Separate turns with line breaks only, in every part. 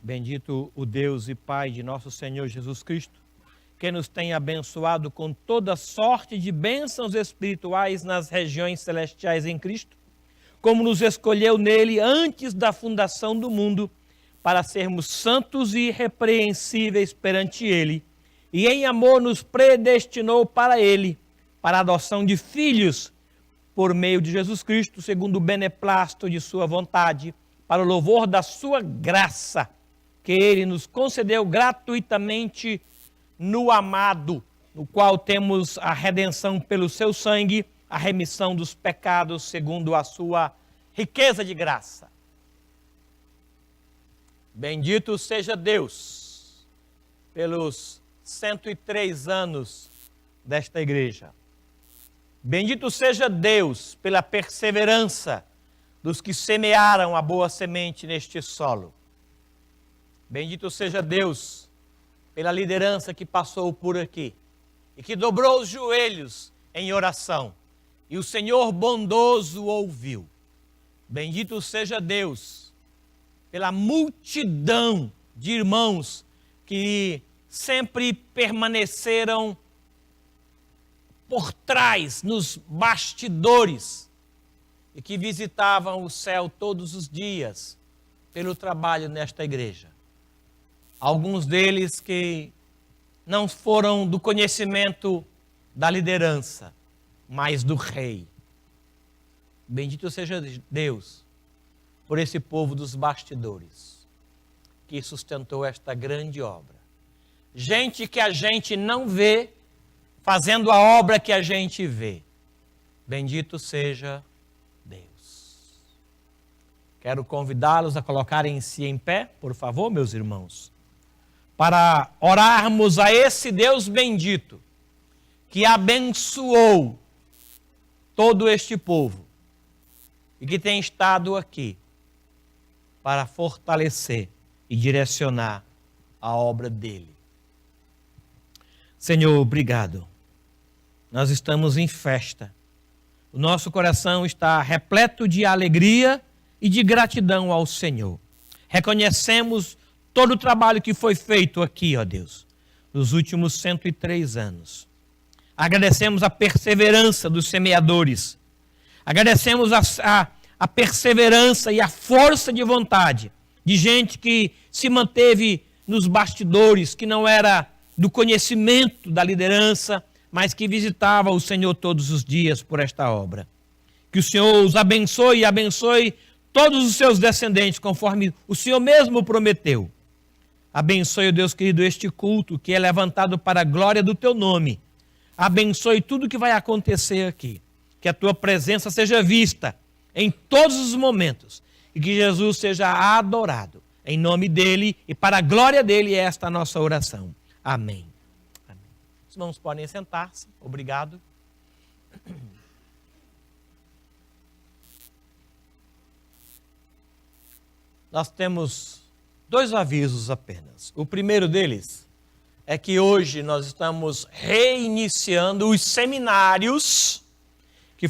Bendito o Deus e Pai de nosso Senhor Jesus Cristo, que nos tem abençoado com toda sorte de bênçãos espirituais nas regiões celestiais em Cristo, como nos escolheu nele antes da fundação do mundo, para sermos santos e irrepreensíveis perante ele, e em amor nos predestinou para ele, para a adoção de filhos, por meio de Jesus Cristo, segundo o beneplácito de sua vontade, para o louvor da sua graça, que ele nos concedeu gratuitamente no amado, no qual temos a redenção pelo seu sangue, a remissão dos pecados segundo a sua riqueza de graça. Bendito seja Deus pelos 103 anos desta igreja. Bendito seja Deus pela perseverança dos que semearam a boa semente neste solo. Bendito seja Deus pela liderança que passou por aqui e que dobrou os joelhos em oração, e o Senhor bondoso ouviu. Bendito seja Deus pela multidão de irmãos que sempre permaneceram por trás, nos bastidores, e que visitavam o céu todos os dias pelo trabalho nesta igreja. Alguns deles que não foram do conhecimento da liderança, mas do rei. Bendito seja Deus por esse povo dos bastidores que sustentou esta grande obra. Gente que a gente não vê fazendo a obra que a gente vê. Bendito seja Deus. Quero convidá-los a colocarem-se em pé, por favor, meus irmãos, para orarmos a esse Deus bendito que abençoou todo este povo e que tem estado aqui para fortalecer e direcionar a obra dele. Senhor, obrigado. Nós estamos em festa. O nosso coração está repleto de alegria e de gratidão ao Senhor. Reconhecemos todo o trabalho que foi feito aqui, ó Deus, nos últimos 103 anos. Agradecemos a perseverança dos semeadores. Agradecemos a perseverança e a força de vontade de gente que se manteve nos bastidores, que não era do conhecimento da liderança, mas que visitava o Senhor todos os dias por esta obra. Que o Senhor os abençoe e abençoe todos os seus descendentes, conforme o Senhor mesmo prometeu. Abençoe, Deus querido, este culto que é levantado para a glória do teu nome. Abençoe tudo que vai acontecer aqui. Que a tua presença seja vista em todos os momentos e que Jesus seja adorado. Em nome dele e para a glória dele é esta a nossa oração. Amém. Amém. Os irmãos podem sentar-se. Obrigado. Nós temos 2 avisos apenas. O primeiro deles é que hoje nós estamos reiniciando os seminários que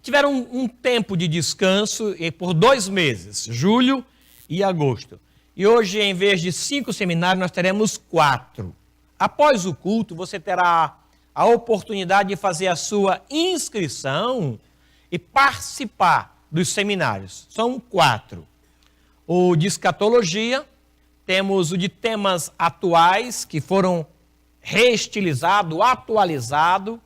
tiveram um tempo de descanso por 2 meses, julho e agosto. E hoje, em vez de 5 seminários, nós teremos 4. Após o culto, você terá a oportunidade de fazer a sua inscrição e participar dos seminários. São 4. O de escatologia, temos o de temas atuais, que foram reestilizados, atualizados.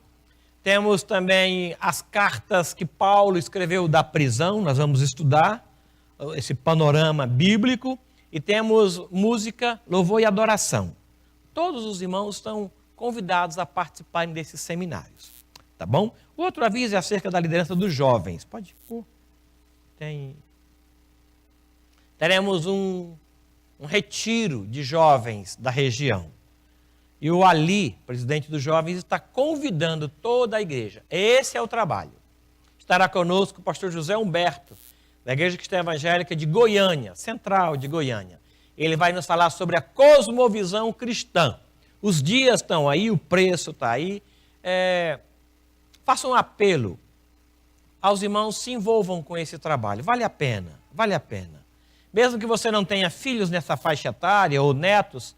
Temos também as cartas que Paulo escreveu da prisão, nós vamos estudar esse panorama bíblico. E temos música, louvor e adoração. Todos os irmãos estão convidados a participarem desses seminários. Tá bom? O outro aviso é acerca da liderança dos jovens. Pode pôr. Teremos um retiro de jovens da região. E o Ali, presidente dos jovens, está convidando toda a igreja. Esse é o trabalho. Estará conosco o pastor José Humberto, da Igreja Cristã Evangélica de Goiânia, central de Goiânia. Ele vai nos falar sobre a cosmovisão cristã. Os dias estão aí, o preço está aí. Faça um apelo aos irmãos, se envolvam com esse trabalho. Vale a pena, vale a pena. Mesmo que você não tenha filhos nessa faixa etária ou netos,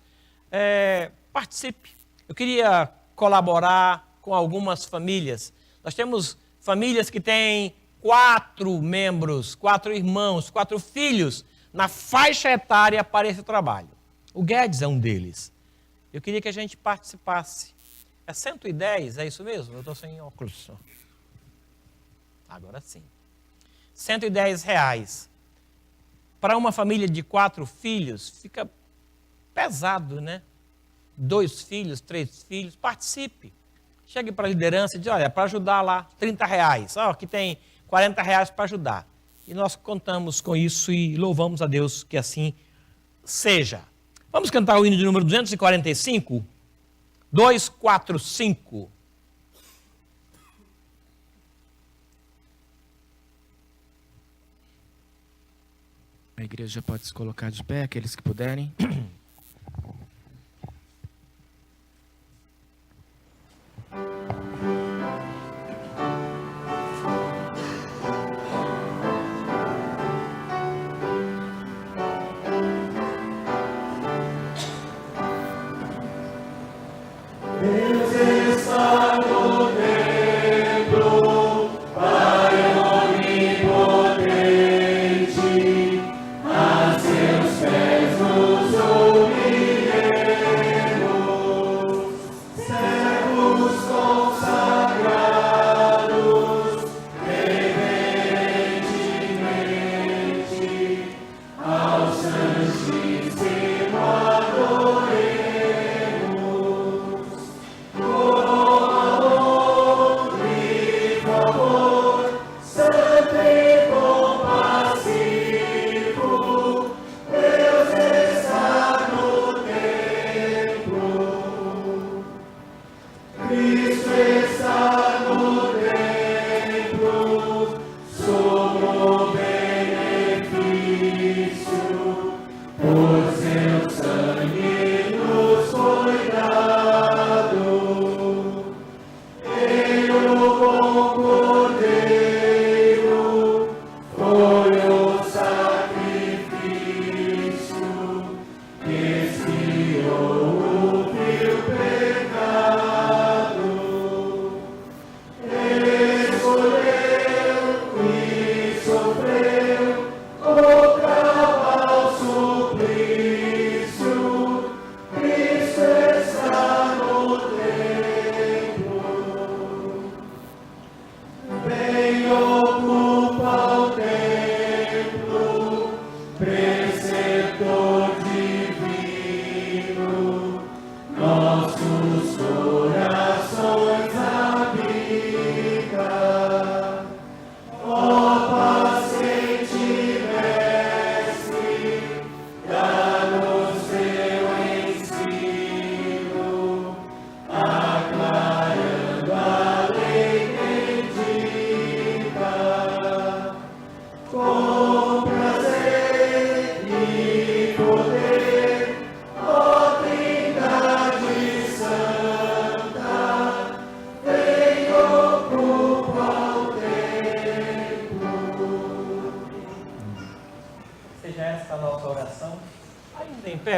participe. Eu queria colaborar com algumas famílias. Nós temos famílias que têm 4 membros, 4 irmãos, 4 filhos na faixa etária para esse trabalho. O Guedes é um deles. Eu queria que a gente participasse. É 110, é isso mesmo? Eu estou sem óculos. Agora sim. R$110. Para uma família de 4 filhos, fica pesado, né? 2 filhos, 3 filhos, participe. Chegue para a liderança e diz, olha, para ajudar lá, R$30. Aqui tem R$40 para ajudar. E nós contamos com isso e louvamos a Deus que assim seja. Vamos cantar o hino de número 245? 245.
A igreja pode se colocar de pé, aqueles que puderem.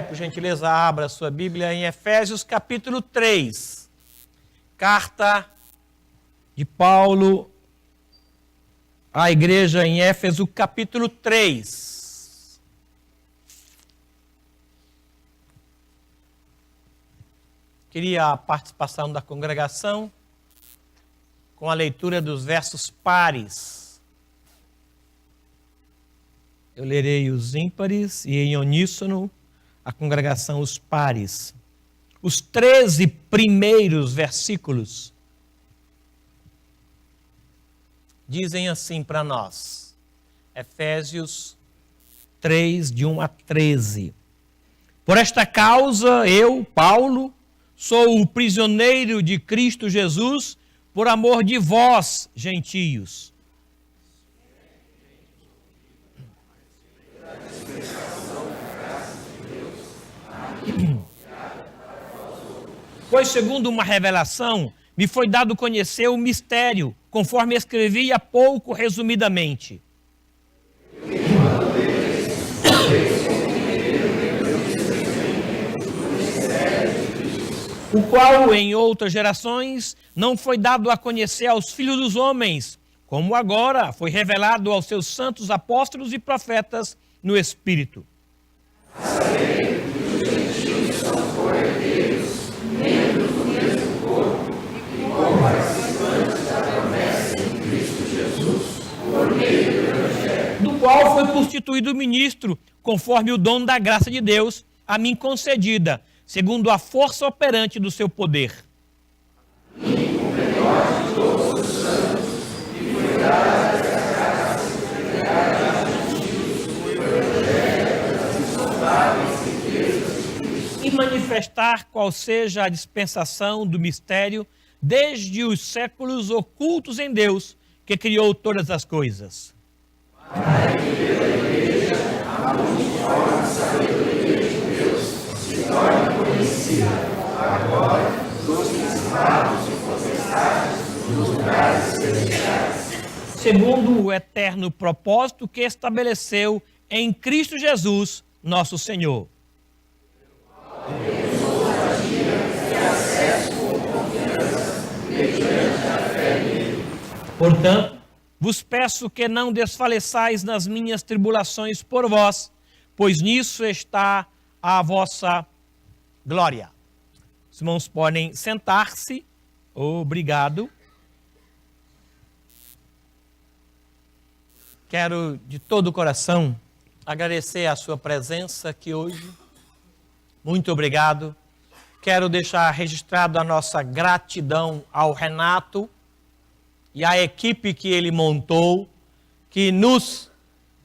Por gentileza, abra a sua Bíblia em Efésios capítulo 3. Carta de Paulo à igreja em Éfeso, capítulo 3. Queria a participação da congregação com a leitura dos versos pares. Eu lerei os ímpares e em uníssono a congregação os pares. Os 13 primeiros versículos dizem assim para nós. Efésios 3, de 1 a 13. Por esta causa, eu, Paulo, sou o prisioneiro de Cristo Jesus, por amor de vós, gentios. Pois, segundo uma revelação, me foi dado conhecer o mistério, conforme escrevi há pouco resumidamente. o qual em outras gerações não foi dado a conhecer aos filhos dos homens, como agora foi revelado aos seus santos apóstolos e profetas no Espírito. Do qual foi constituído ministro, conforme o dom da graça de Deus, a mim concedida, segundo a força operante do seu poder. E manifestar qual seja a dispensação do mistério desde os séculos ocultos em Deus, que criou todas as coisas. Segundo o eterno propósito que estabeleceu em Cristo Jesus, nosso Senhor. Portanto, vos peço que não desfaleçais nas minhas tribulações por vós, pois nisso está a vossa glória. Os irmãos podem sentar-se. Obrigado. Quero de todo o coração agradecer a sua presença aqui hoje. Muito obrigado. Quero deixar registrado a nossa gratidão ao Renato e à equipe que ele montou, que nos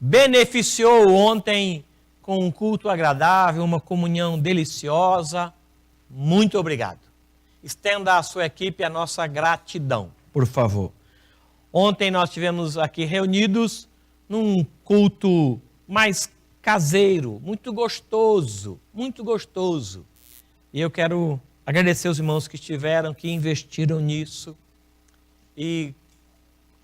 beneficiou ontem com um culto agradável, uma comunhão deliciosa. Muito obrigado. Estenda à sua equipe a nossa gratidão, por favor. Ontem nós tivemos aqui reunidos num culto mais caseiro, muito gostoso, muito gostoso. E eu quero agradecer os irmãos que estiveram, que investiram nisso. E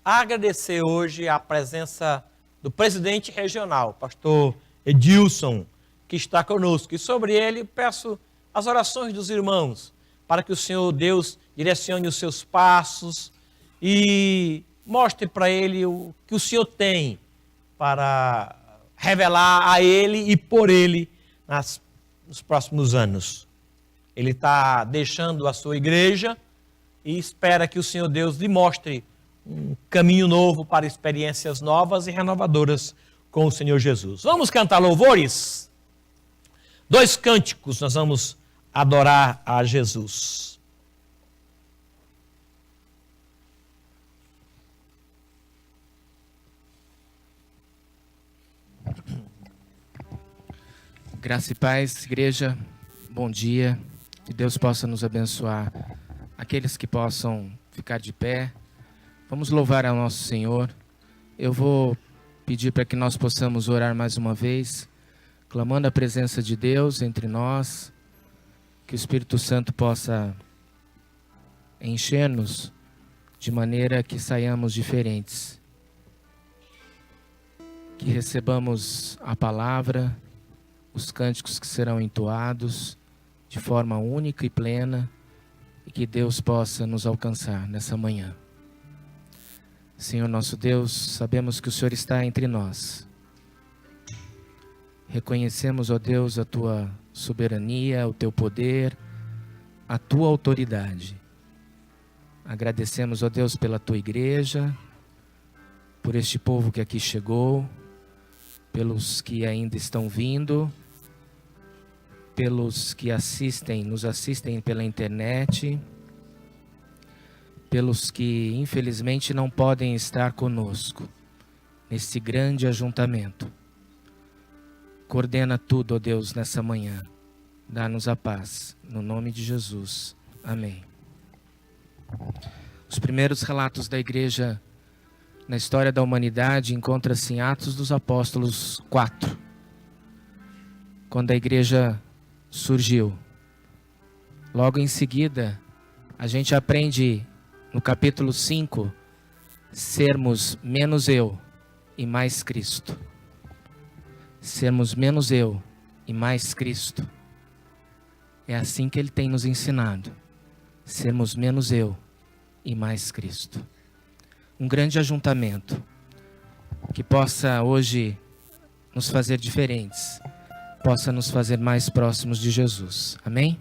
agradecer hoje a presença do presidente regional, pastor Edilson, que está conosco. E sobre ele peço as orações dos irmãos, para que o Senhor Deus direcione os seus passos e mostre para ele o que o Senhor tem para revelar a ele e por ele nos próximos anos. Ele está deixando a sua igreja e espera que o Senhor Deus lhe mostre um caminho novo para experiências novas e renovadoras com o Senhor Jesus. Vamos cantar louvores? 2 cânticos nós vamos adorar a Jesus.
Graça e paz, igreja, bom dia. Que Deus possa nos abençoar. Aqueles que possam ficar de pé, vamos louvar ao nosso Senhor. Eu vou pedir para que nós possamos orar mais uma vez, clamando a presença de Deus entre nós, que o Espírito Santo possa encher-nos de maneira que saiamos diferentes, que recebamos a palavra, os cânticos que serão entoados de forma única e plena, e que Deus possa nos alcançar nessa manhã. Senhor nosso Deus, sabemos que o Senhor está entre nós. Reconhecemos, ó Deus, a Tua soberania, o Teu poder, a Tua autoridade. Agradecemos, ó Deus, pela Tua igreja, por este povo que aqui chegou, pelos que ainda estão vindo, pelos que nos assistem pela internet, pelos que infelizmente não podem estar conosco nesse grande ajuntamento. Coordena tudo, ó Deus, nessa manhã. Dá-nos a paz, no nome de Jesus. Amém. Os primeiros relatos da igreja na história da humanidade encontram-se em Atos dos Apóstolos 4, quando a igreja surgiu. Logo em seguida, a gente aprende no capítulo 5, sermos menos eu e mais Cristo. Sermos menos eu e mais Cristo. É assim que Ele tem nos ensinado. Sermos menos eu e mais Cristo. Um grande ajuntamento que possa hoje nos fazer diferentes, possa nos fazer mais próximos de Jesus. Amém?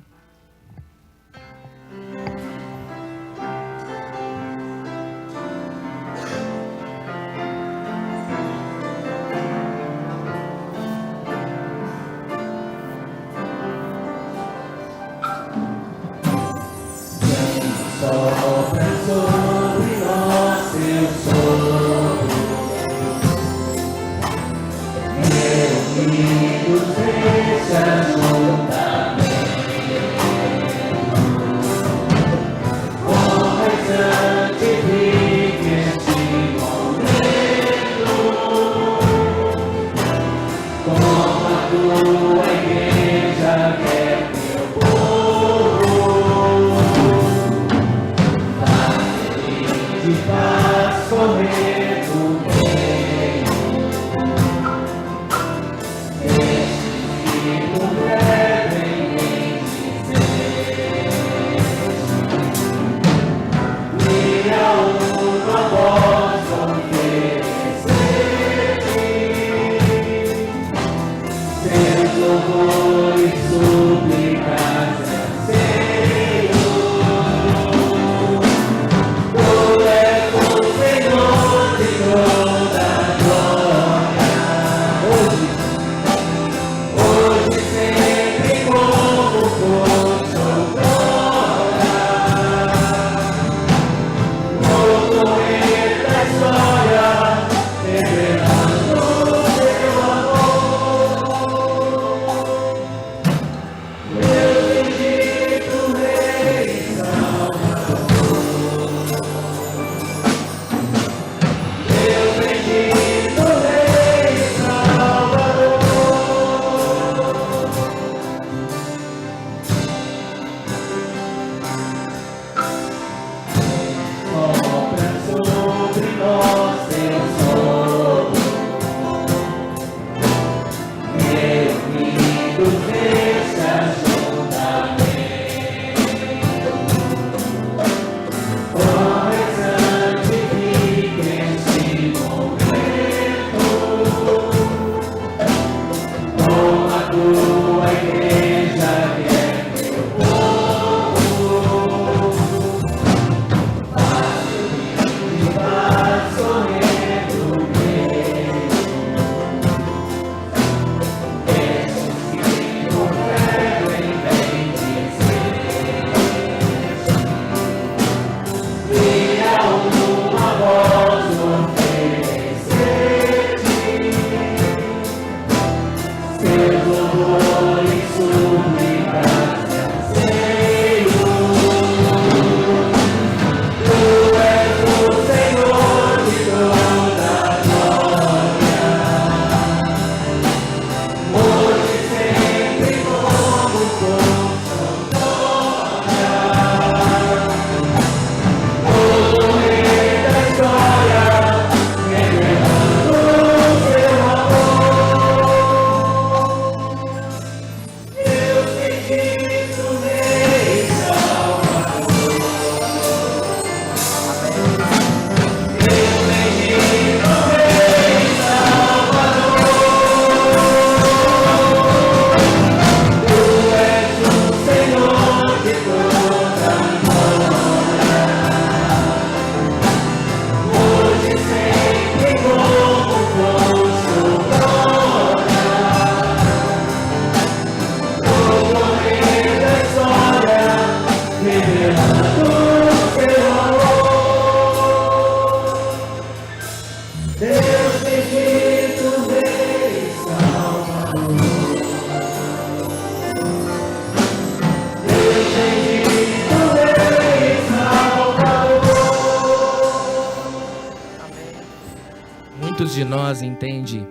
Muitos de nós entendem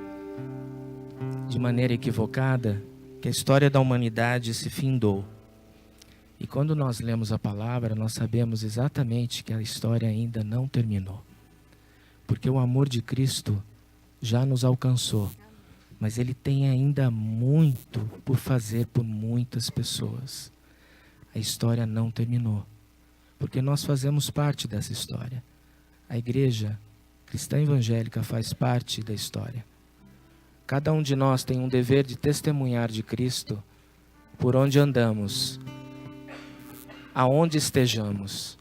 de maneira equivocada que a história da humanidade se findou. E quando nós lemos a palavra, nós sabemos exatamente que a história ainda não terminou. Porque o amor de Cristo já nos alcançou, mas Ele tem ainda muito por fazer por muitas pessoas. a história não terminou, porque nós fazemos parte dessa história. A igreja cristã evangélica faz parte da história. Cada um de nós tem um dever de testemunhar de Cristo por onde andamos, aonde estejamos,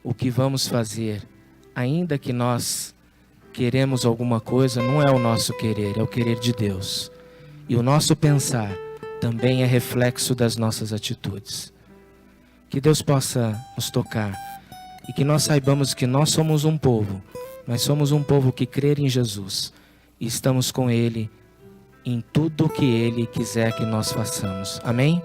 o que vamos fazer, ainda que nós queremos alguma coisa, não é o nosso querer, é o querer de Deus. E o nosso pensar também é reflexo das nossas atitudes. Que Deus possa nos tocar e que nós saibamos que nós somos um povo, mas somos um povo que crê em Jesus e estamos com Ele em tudo o que Ele quiser que nós façamos. Amém?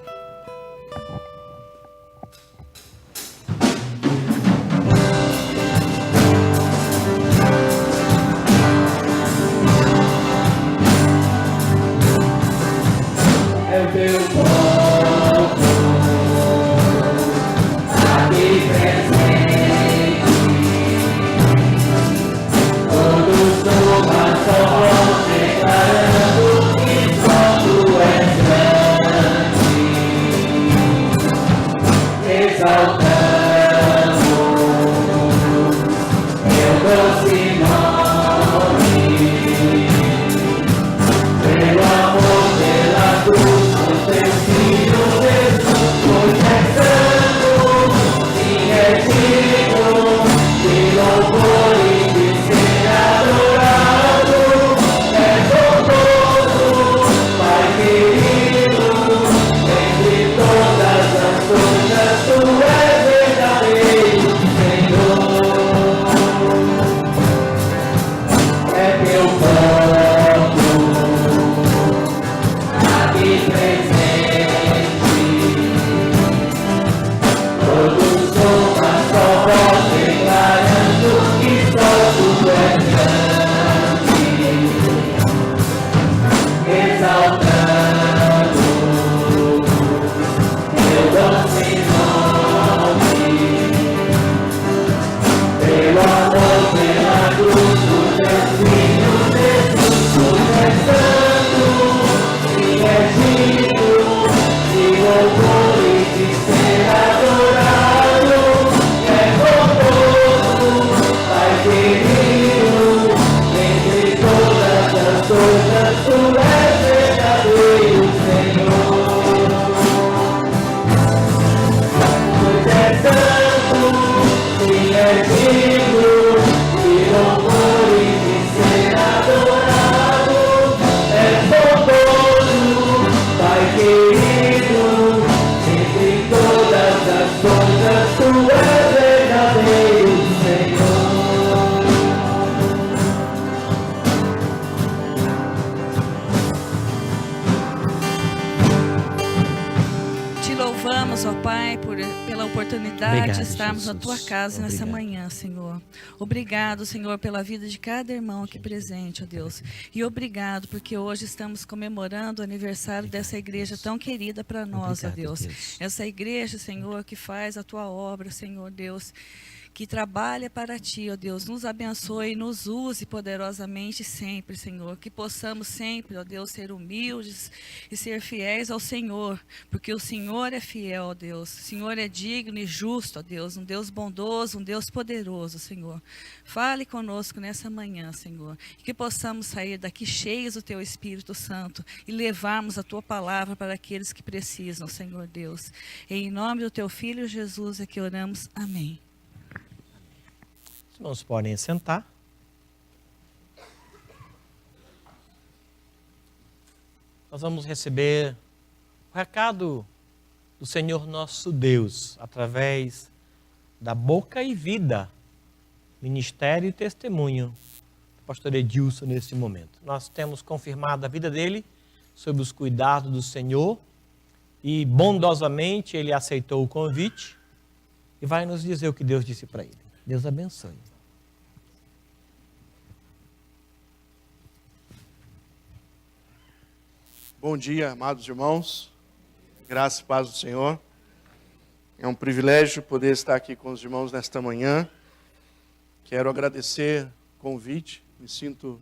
Estarmos na tua casa nessa manhã, Senhor. Obrigado, Senhor, pela vida de cada irmão aqui presente, ó Deus. E obrigado porque hoje estamos comemorando o aniversário dessa igreja tão querida para nós, ó Deus. Essa igreja, Senhor, que faz a tua obra, Senhor Deus, que trabalha para ti, ó Deus. Nos abençoe e nos use poderosamente sempre, Senhor. Que possamos sempre, ó Deus, ser humildes e ser fiéis ao Senhor, porque o Senhor é fiel, ó Deus. O Senhor é digno e justo, ó Deus. Um Deus bondoso, um Deus poderoso, Senhor. Fale conosco nessa manhã, Senhor. E que possamos sair daqui cheios do teu Espírito Santo e levarmos a tua palavra para aqueles que precisam, Senhor Deus. Em nome do teu Filho Jesus é que oramos. Amém.
Os irmãos podem sentar. Nós vamos receber o recado do Senhor nosso Deus, através da Boca e Vida, Ministério e Testemunho do pastor Edilson nesse momento. Nós temos confirmado a vida dele sob os cuidados do Senhor e bondosamente ele aceitou o convite e vai nos dizer o que Deus disse para ele. Deus abençoe.
Bom dia, amados irmãos. Graça e paz do Senhor. É um privilégio poder estar aqui com os irmãos nesta manhã. Quero agradecer o convite. Me sinto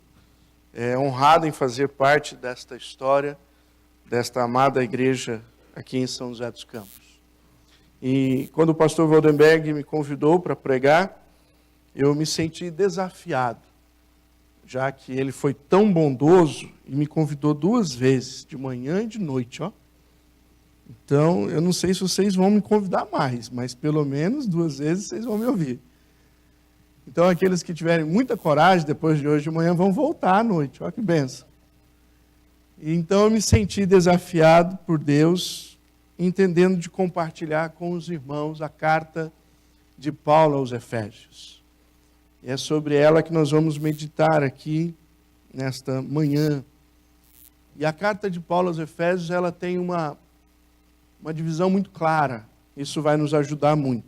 honrado em fazer parte desta história, desta amada igreja aqui em São José dos Campos. E quando o pastor Waldenberg me convidou para pregar, eu me senti desafiado, já que ele foi tão bondoso e me convidou 2 vezes, de manhã e de noite, ó. Então, eu não sei se vocês vão me convidar mais, mas pelo menos 2 vezes vocês vão me ouvir. Então, aqueles que tiverem muita coragem, depois de hoje de manhã, vão voltar à noite. Olha que benção. Então, eu me senti desafiado por Deus, entendendo de compartilhar com os irmãos a carta de Paulo aos Efésios. E é sobre ela que nós vamos meditar aqui, nesta manhã. E a carta de Paulo aos Efésios, ela tem uma divisão muito clara. Isso vai nos ajudar muito.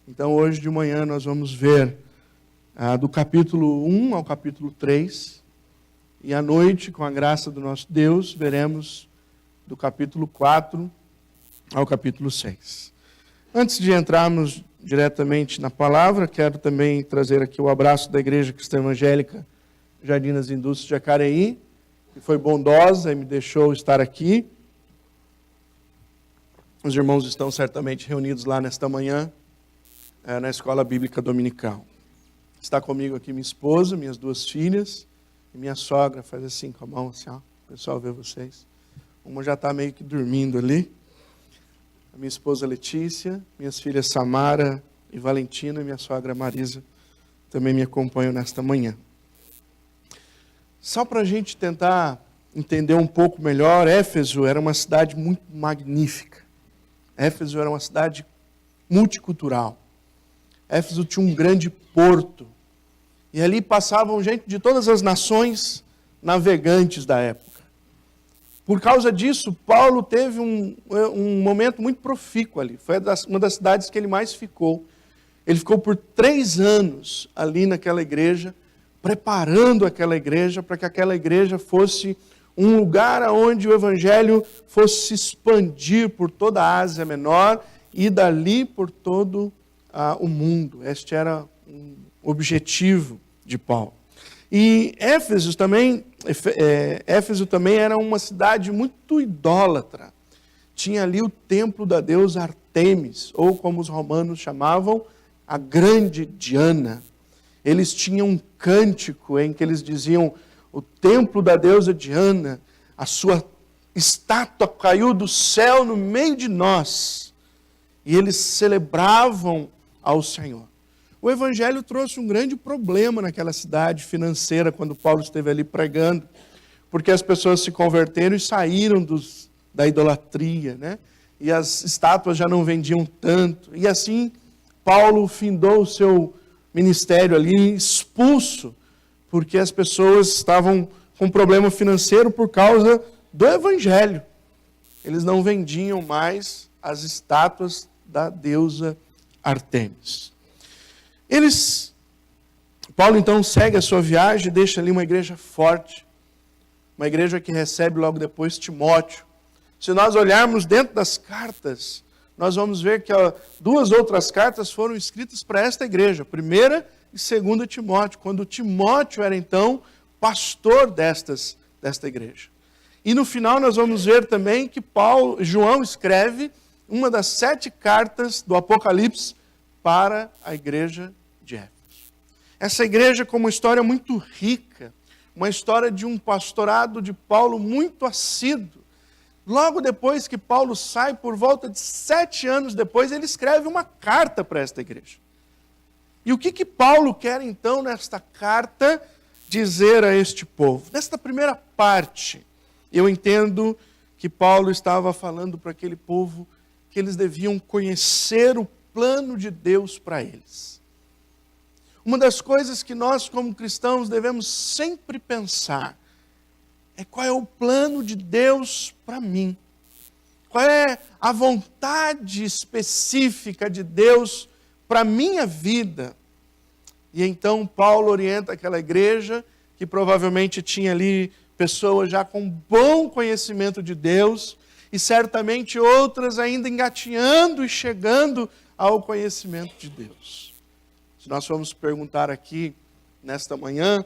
Então, hoje de manhã, nós vamos ver do capítulo 1 ao capítulo 3. E à noite, com a graça do nosso Deus, veremos do capítulo 4 ao capítulo 6. Antes de entrarmos diretamente na palavra, quero também trazer aqui o abraço da Igreja Cristã Evangélica Jardim das Indústrias de Jacareí, que foi bondosa e me deixou estar aqui. Os irmãos estão certamente reunidos lá nesta manhã, na Escola Bíblica Dominical. Está comigo aqui minha esposa, minhas 2 filhas, e minha sogra. Faz assim com a mão, assim, ó, o pessoal vê vocês. Uma já está meio que dormindo ali. A minha esposa Letícia, minhas filhas Samara e Valentina, e minha sogra Marisa também me acompanham nesta manhã. Só para a gente tentar entender um pouco melhor, Éfeso era uma cidade muito magnífica. Éfeso era uma cidade multicultural. Éfeso tinha um grande porto. E ali passavam gente de todas as nações navegantes da época. Por causa disso, Paulo teve um momento muito profícuo ali. Foi uma das cidades que ele mais ficou. Ele ficou por 3 anos ali naquela igreja, preparando aquela igreja para que aquela igreja fosse um lugar onde o evangelho fosse se expandir por toda a Ásia Menor e dali por todo o mundo. Este era um objetivo de Paulo. E Éfeso também era uma cidade muito idólatra. Tinha ali o templo da deusa Artemis, ou como os romanos chamavam, a grande Diana. Eles tinham um cântico em que eles diziam: o templo da deusa Diana, a sua estátua caiu do céu no meio de nós. E eles celebravam ao Senhor. O evangelho trouxe um grande problema naquela cidade financeira, quando Paulo esteve ali pregando, porque as pessoas se converteram e saíram da idolatria, né? E as estátuas já não vendiam tanto. E assim, Paulo findou o seu ministério ali, expulso, porque as pessoas estavam com problema financeiro por causa do evangelho. Eles não vendiam mais as estátuas da deusa Artemis. Paulo então segue a sua viagem e deixa ali uma igreja forte, uma igreja que recebe logo depois Timóteo. Se nós olharmos dentro das cartas, nós vamos ver que 2 outras cartas foram escritas para esta igreja, 1ª e 2ª Timóteo, quando Timóteo era então pastor desta igreja. E no final nós vamos ver também que João escreve uma das 7 cartas do Apocalipse para a igreja de Éfeso. Essa igreja com uma história muito rica, uma história de um pastorado de Paulo muito assíduo. Logo depois que Paulo sai, por volta de 7 anos depois, ele escreve uma carta para esta igreja. E o que Paulo quer então nesta carta dizer a este povo? Nesta primeira parte, eu entendo que Paulo estava falando para aquele povo que eles deviam conhecer o plano de Deus para eles. Uma das coisas que nós, como cristãos, devemos sempre pensar é qual é o plano de Deus para mim. Qual é a vontade específica de Deus para a minha vida. E então Paulo orienta aquela igreja, que provavelmente tinha ali pessoas já com bom conhecimento de Deus, e certamente outras ainda engatinhando e chegando ao conhecimento de Deus. Se nós formos perguntar aqui, nesta manhã,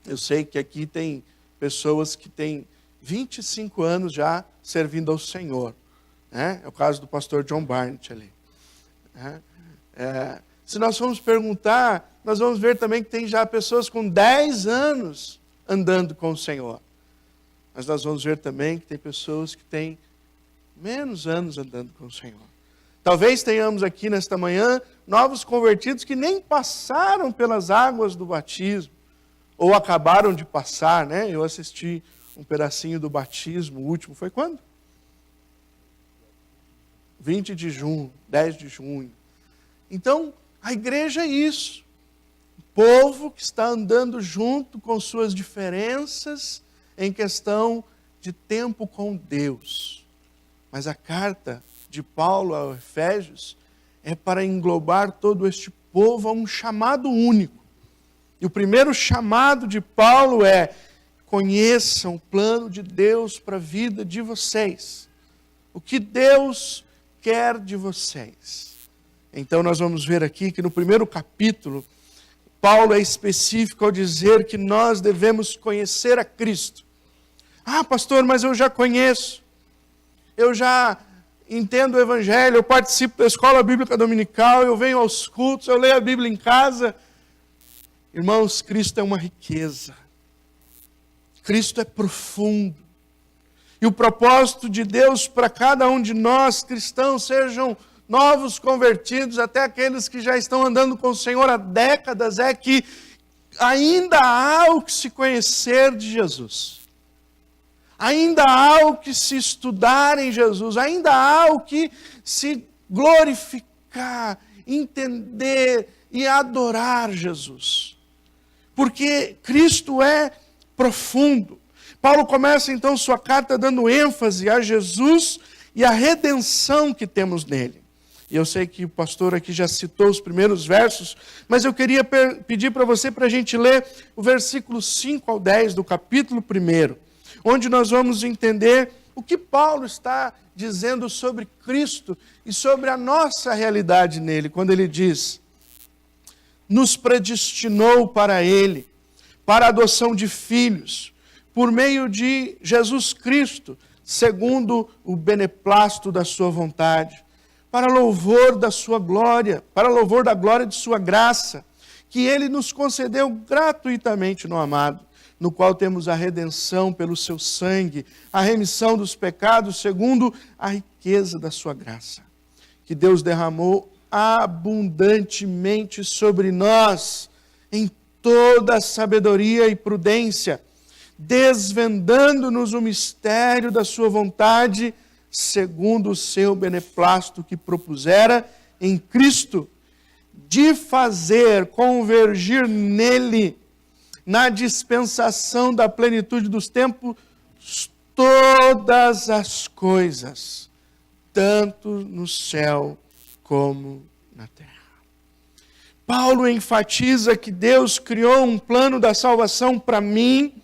eu sei que aqui tem pessoas que têm 25 anos já servindo ao Senhor. É o caso do pastor John Barnett ali. Se nós formos perguntar, nós vamos ver também que tem já pessoas com 10 anos andando com o Senhor. Mas nós vamos ver também que tem pessoas que têm menos anos andando com o Senhor. Talvez tenhamos aqui nesta manhã novos convertidos que nem passaram pelas águas do batismo, ou acabaram de passar, né? Eu assisti um pedacinho do batismo, o último foi quando? 20 de junho, 10 de junho. Então, a igreja é isso. O povo que está andando junto com suas diferenças em questão de tempo com Deus. Mas a carta de Paulo aos Efésios é para englobar todo este povo a um chamado único. E o primeiro chamado de Paulo é: conheçam o plano de Deus para a vida de vocês. O que Deus quer de vocês. Então nós vamos ver aqui que no primeiro capítulo, Paulo é específico ao dizer que nós devemos conhecer a Cristo. Ah, pastor, mas eu já conheço. Eu já entendo o Evangelho, eu participo da escola bíblica dominical, eu venho aos cultos, eu leio a Bíblia em casa. Irmãos, Cristo é uma riqueza. Cristo é profundo. E o propósito de Deus para cada um de nós, cristãos, sejam novos convertidos, até aqueles que já estão andando com o Senhor há décadas, é que ainda há o que se conhecer de Jesus. Ainda há o que se estudar em Jesus. Ainda há o que se glorificar, entender e adorar Jesus. Porque Cristo é profundo. Paulo começa então sua carta dando ênfase a Jesus e a redenção que temos nele. E eu sei que o pastor aqui já citou os primeiros versos, mas eu queria pedir para você, para a gente ler o versículo 5 ao 10 do capítulo 1, onde nós vamos entender o que Paulo está dizendo sobre Cristo e sobre a nossa realidade nele, quando ele diz: nos predestinou para ele, para a adoção de filhos, por meio de Jesus Cristo, segundo o beneplácito da sua vontade, para louvor da sua glória, para louvor da glória de sua graça, que ele nos concedeu gratuitamente no amado, no qual temos a redenção pelo seu sangue, a remissão dos pecados, segundo a riqueza da sua graça, que Deus derramou abundantemente sobre nós, em toda a sabedoria e prudência, desvendando-nos o mistério da sua vontade, segundo o seu beneplácito que propusera em Cristo, de fazer convergir nele, na dispensação da plenitude dos tempos, todas as coisas, tanto no céu como na terra. Paulo enfatiza que Deus criou um plano da salvação para mim,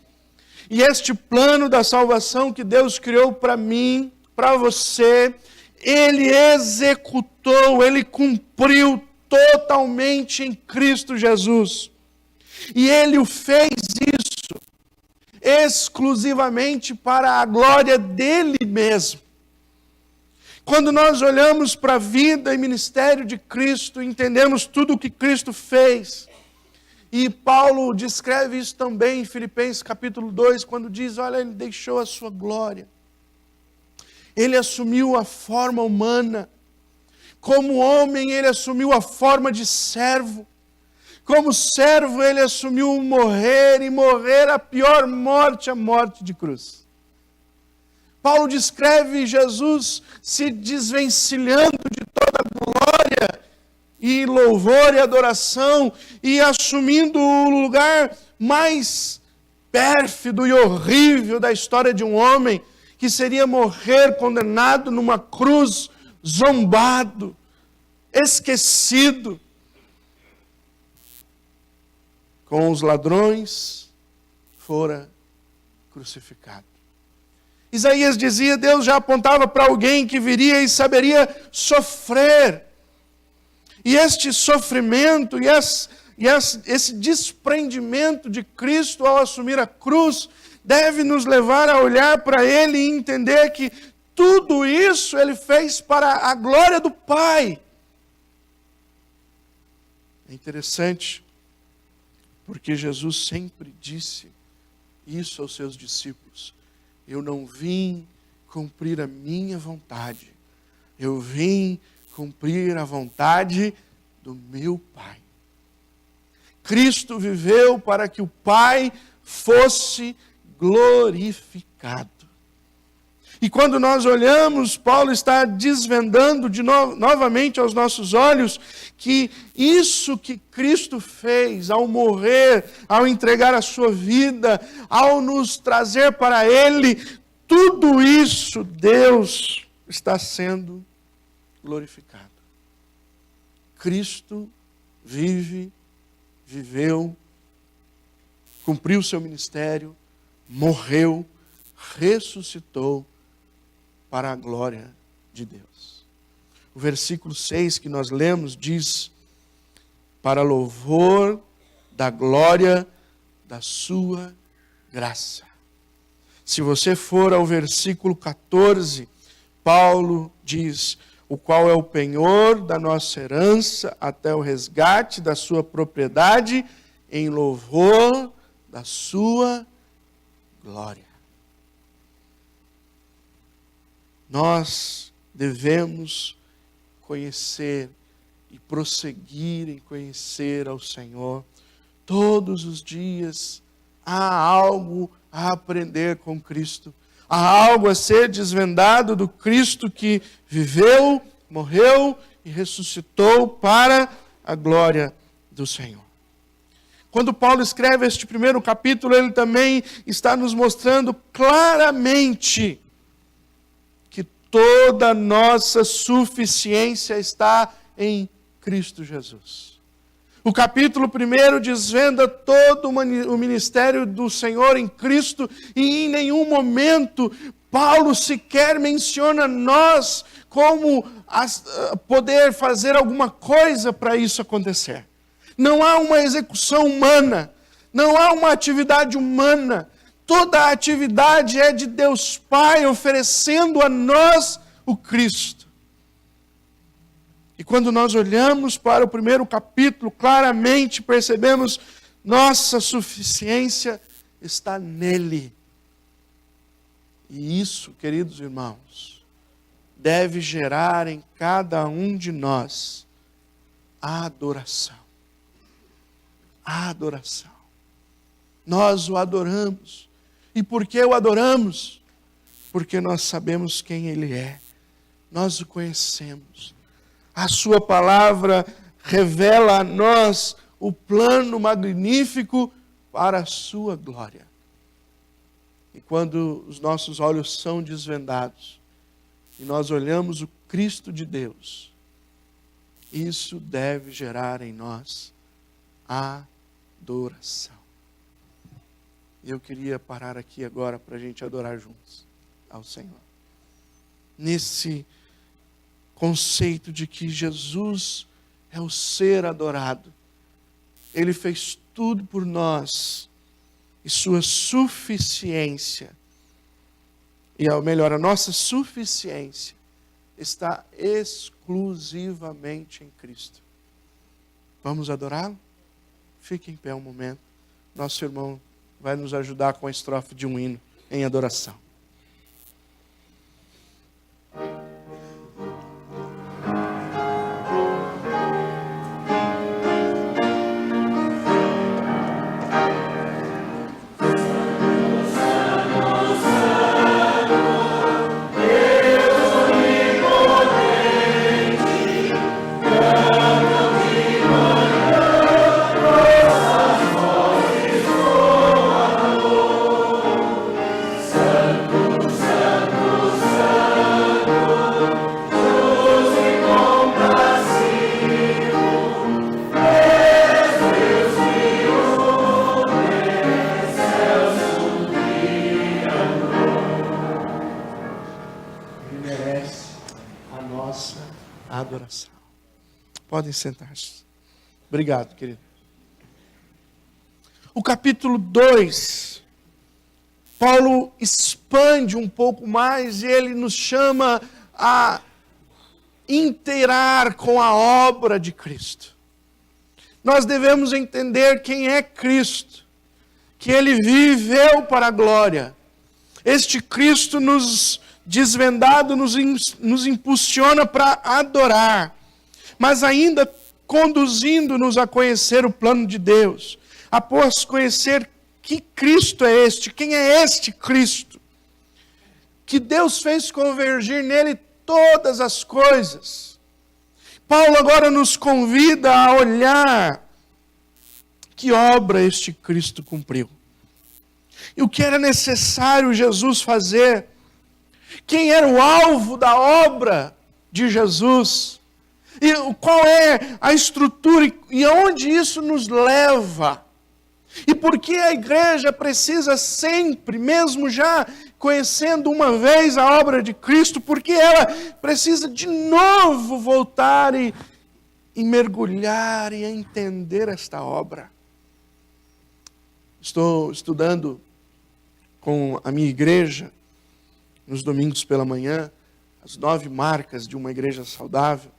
e este plano da salvação que Deus criou para mim, para você, Ele executou, Ele cumpriu totalmente em Cristo Jesus. E Ele o fez isso exclusivamente para a glória dEle mesmo. Quando nós olhamos para a vida e ministério de Cristo, entendemos tudo o que Cristo fez. E Paulo descreve isso também em Filipenses capítulo 2, quando diz: olha, Ele deixou a sua glória. Ele assumiu a forma humana. Como homem, Ele assumiu a forma de servo. Como servo, Ele assumiu morrer, e morrer a pior morte, a morte de cruz. Paulo descreve Jesus se desvencilhando de toda glória e louvor e adoração, e assumindo o lugar mais pérfido e horrível da história de um homem, que seria morrer condenado numa cruz, zombado, esquecido, com os ladrões, fora crucificado. Isaías dizia: Deus já apontava para alguém que viria e saberia sofrer. E este sofrimento e esse desprendimento de Cristo ao assumir a cruz deve nos levar a olhar para Ele e entender que tudo isso Ele fez para a glória do Pai. É interessante, porque Jesus sempre disse isso aos seus discípulos: eu não vim cumprir a minha vontade, eu vim cumprir a vontade do meu Pai. Cristo viveu para que o Pai fosse glorificado. E quando nós olhamos, Paulo está desvendando novamente aos nossos olhos que isso que Cristo fez ao morrer, ao entregar a sua vida, ao nos trazer para Ele, tudo isso Deus está sendo glorificado. Cristo viveu, cumpriu o seu ministério, morreu, ressuscitou para a glória de Deus. O versículo 6 que nós lemos diz: para louvor da glória da sua graça. Se você for ao versículo 14, Paulo diz: o qual é o penhor da nossa herança até o resgate da sua propriedade, em louvor da sua glória. Nós devemos conhecer e prosseguir em conhecer ao Senhor. Todos os dias há algo a aprender com Cristo. Há algo a ser desvendado do Cristo que viveu, morreu e ressuscitou para a glória do Senhor. Quando Paulo escreve este primeiro capítulo, ele também está nos mostrando claramente que toda a nossa suficiência está em Cristo Jesus. O capítulo 1 desvenda todo o ministério do Senhor em Cristo e em nenhum momento Paulo sequer menciona nós como poder fazer alguma coisa para isso acontecer. Não há uma execução humana, não há uma atividade humana. Toda a atividade é de Deus Pai oferecendo a nós o Cristo. E quando nós olhamos para o primeiro capítulo, claramente percebemos nossa suficiência está nele. E isso, queridos irmãos, deve gerar em cada um de nós a adoração. A adoração. Nós o adoramos. E por que o adoramos? Porque nós sabemos quem Ele é. Nós o conhecemos. A sua palavra revela a nós o plano magnífico para a sua glória. E quando os nossos olhos são desvendados e nós olhamos o Cristo de Deus, isso deve gerar em nós adoração. Eu queria parar aqui agora para a gente adorar juntos ao Senhor. Nesse conceito de que Jesus é o ser adorado. Ele fez tudo por nós. E sua suficiência, ou melhor, a nossa suficiência está exclusivamente em Cristo. Vamos adorá-lo? Fique em pé um momento. Nosso irmão vai nos ajudar com a estrofe de um hino em adoração. Adoração. Podem sentar-se. Obrigado, querido. O capítulo 2, Paulo expande um pouco mais e ele nos chama a inteirar com a obra de Cristo. Nós devemos entender quem é Cristo, que Ele viveu para a glória. Este Cristo nos desvendado nos impulsiona para adorar, mas ainda conduzindo-nos a conhecer o plano de Deus, após conhecer que Cristo é este, quem é este Cristo, que Deus fez convergir nele todas as coisas. Paulo agora nos convida a olhar que obra este Cristo cumpriu. E o que era necessário Jesus fazer. Quem era o alvo da obra de Jesus. E qual é a estrutura e aonde isso nos leva. E por que a igreja precisa sempre, mesmo já conhecendo uma vez a obra de Cristo, porque ela precisa de novo voltar e mergulhar e entender esta obra. Estou estudando com a minha igreja, nos domingos pela manhã, as 9 marcas de uma igreja saudável.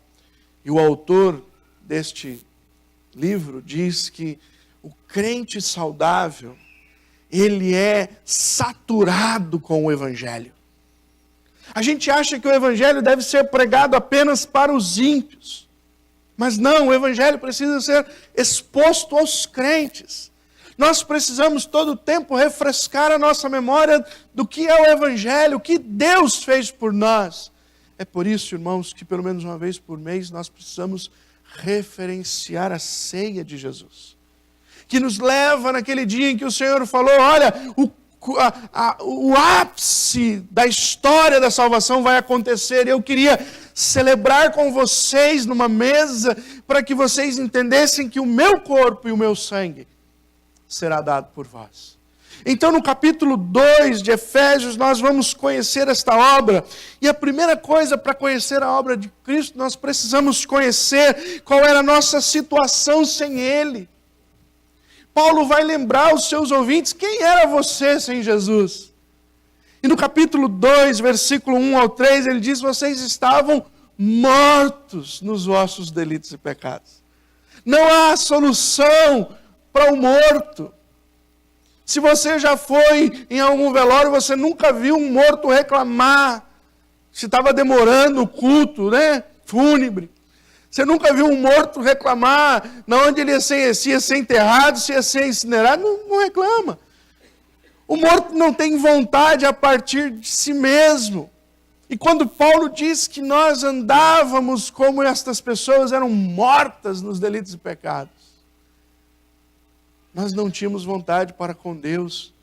E o autor deste livro diz que o crente saudável, ele é saturado com o Evangelho. A gente acha que o Evangelho deve ser pregado apenas para os ímpios. Mas não, o Evangelho precisa ser exposto aos crentes. Nós precisamos todo o tempo refrescar a nossa memória do que é o Evangelho, o que Deus fez por nós. É por isso, irmãos, que pelo menos uma vez por mês nós precisamos referenciar a ceia de Jesus. Que nos leva naquele dia em que o Senhor falou, olha, o ápice da história da salvação vai acontecer. Eu queria celebrar com vocês numa mesa para que vocês entendessem que o meu corpo e o meu sangue será dado por vós. Então no capítulo 2 de Efésios nós vamos conhecer esta obra. E a primeira coisa para conhecer a obra de Cristo, nós precisamos conhecer qual era a nossa situação sem Ele. Paulo vai lembrar aos seus ouvintes quem era você sem Jesus. E no capítulo 2, versículo 1 ao 3, ele diz, vocês estavam mortos nos vossos delitos e pecados. Não há solução para o morto. Se você já foi em algum velório, você nunca viu um morto reclamar se estava demorando o culto, fúnebre. Você nunca viu um morto reclamar na onde ele ia ser enterrado, se ia ser incinerado, não reclama. O morto não tem vontade a partir de si mesmo. E quando Paulo diz que nós andávamos como estas pessoas eram mortas nos delitos e pecados, nós não tínhamos vontade para com Deus.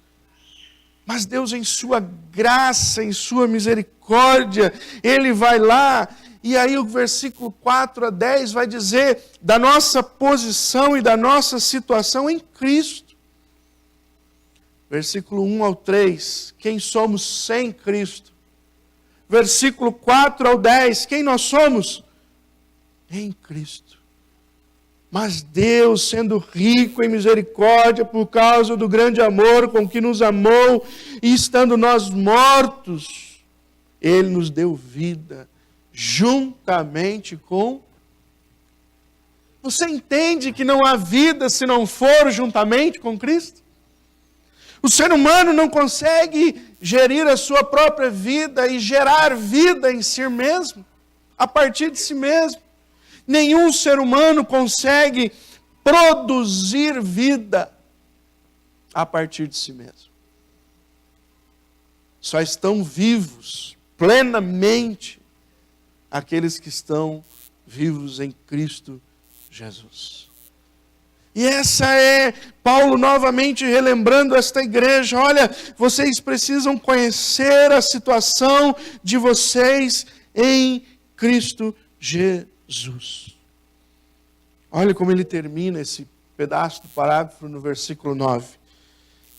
Mas Deus, em sua graça, em sua misericórdia, Ele vai lá, e aí o versículo 4 a 10 vai dizer da nossa posição e da nossa situação em Cristo. Versículo 1 ao 3, quem somos sem Cristo. Versículo 4 ao 10, quem nós somos? Em Cristo. Mas Deus, sendo rico em misericórdia, por causa do grande amor com que nos amou, e estando nós mortos, Ele nos deu vida, juntamente com... Você entende que não há vida se não for juntamente com Cristo? O ser humano não consegue gerir a sua própria vida e gerar vida em si mesmo, a partir de si mesmo. Nenhum ser humano consegue produzir vida a partir de si mesmo. Só estão vivos plenamente aqueles que estão vivos em Cristo Jesus. E essa é Paulo novamente relembrando esta igreja. Olha, vocês precisam conhecer a situação de vocês em Cristo Jesus. Olha como ele termina esse pedaço do parágrafo no versículo 9.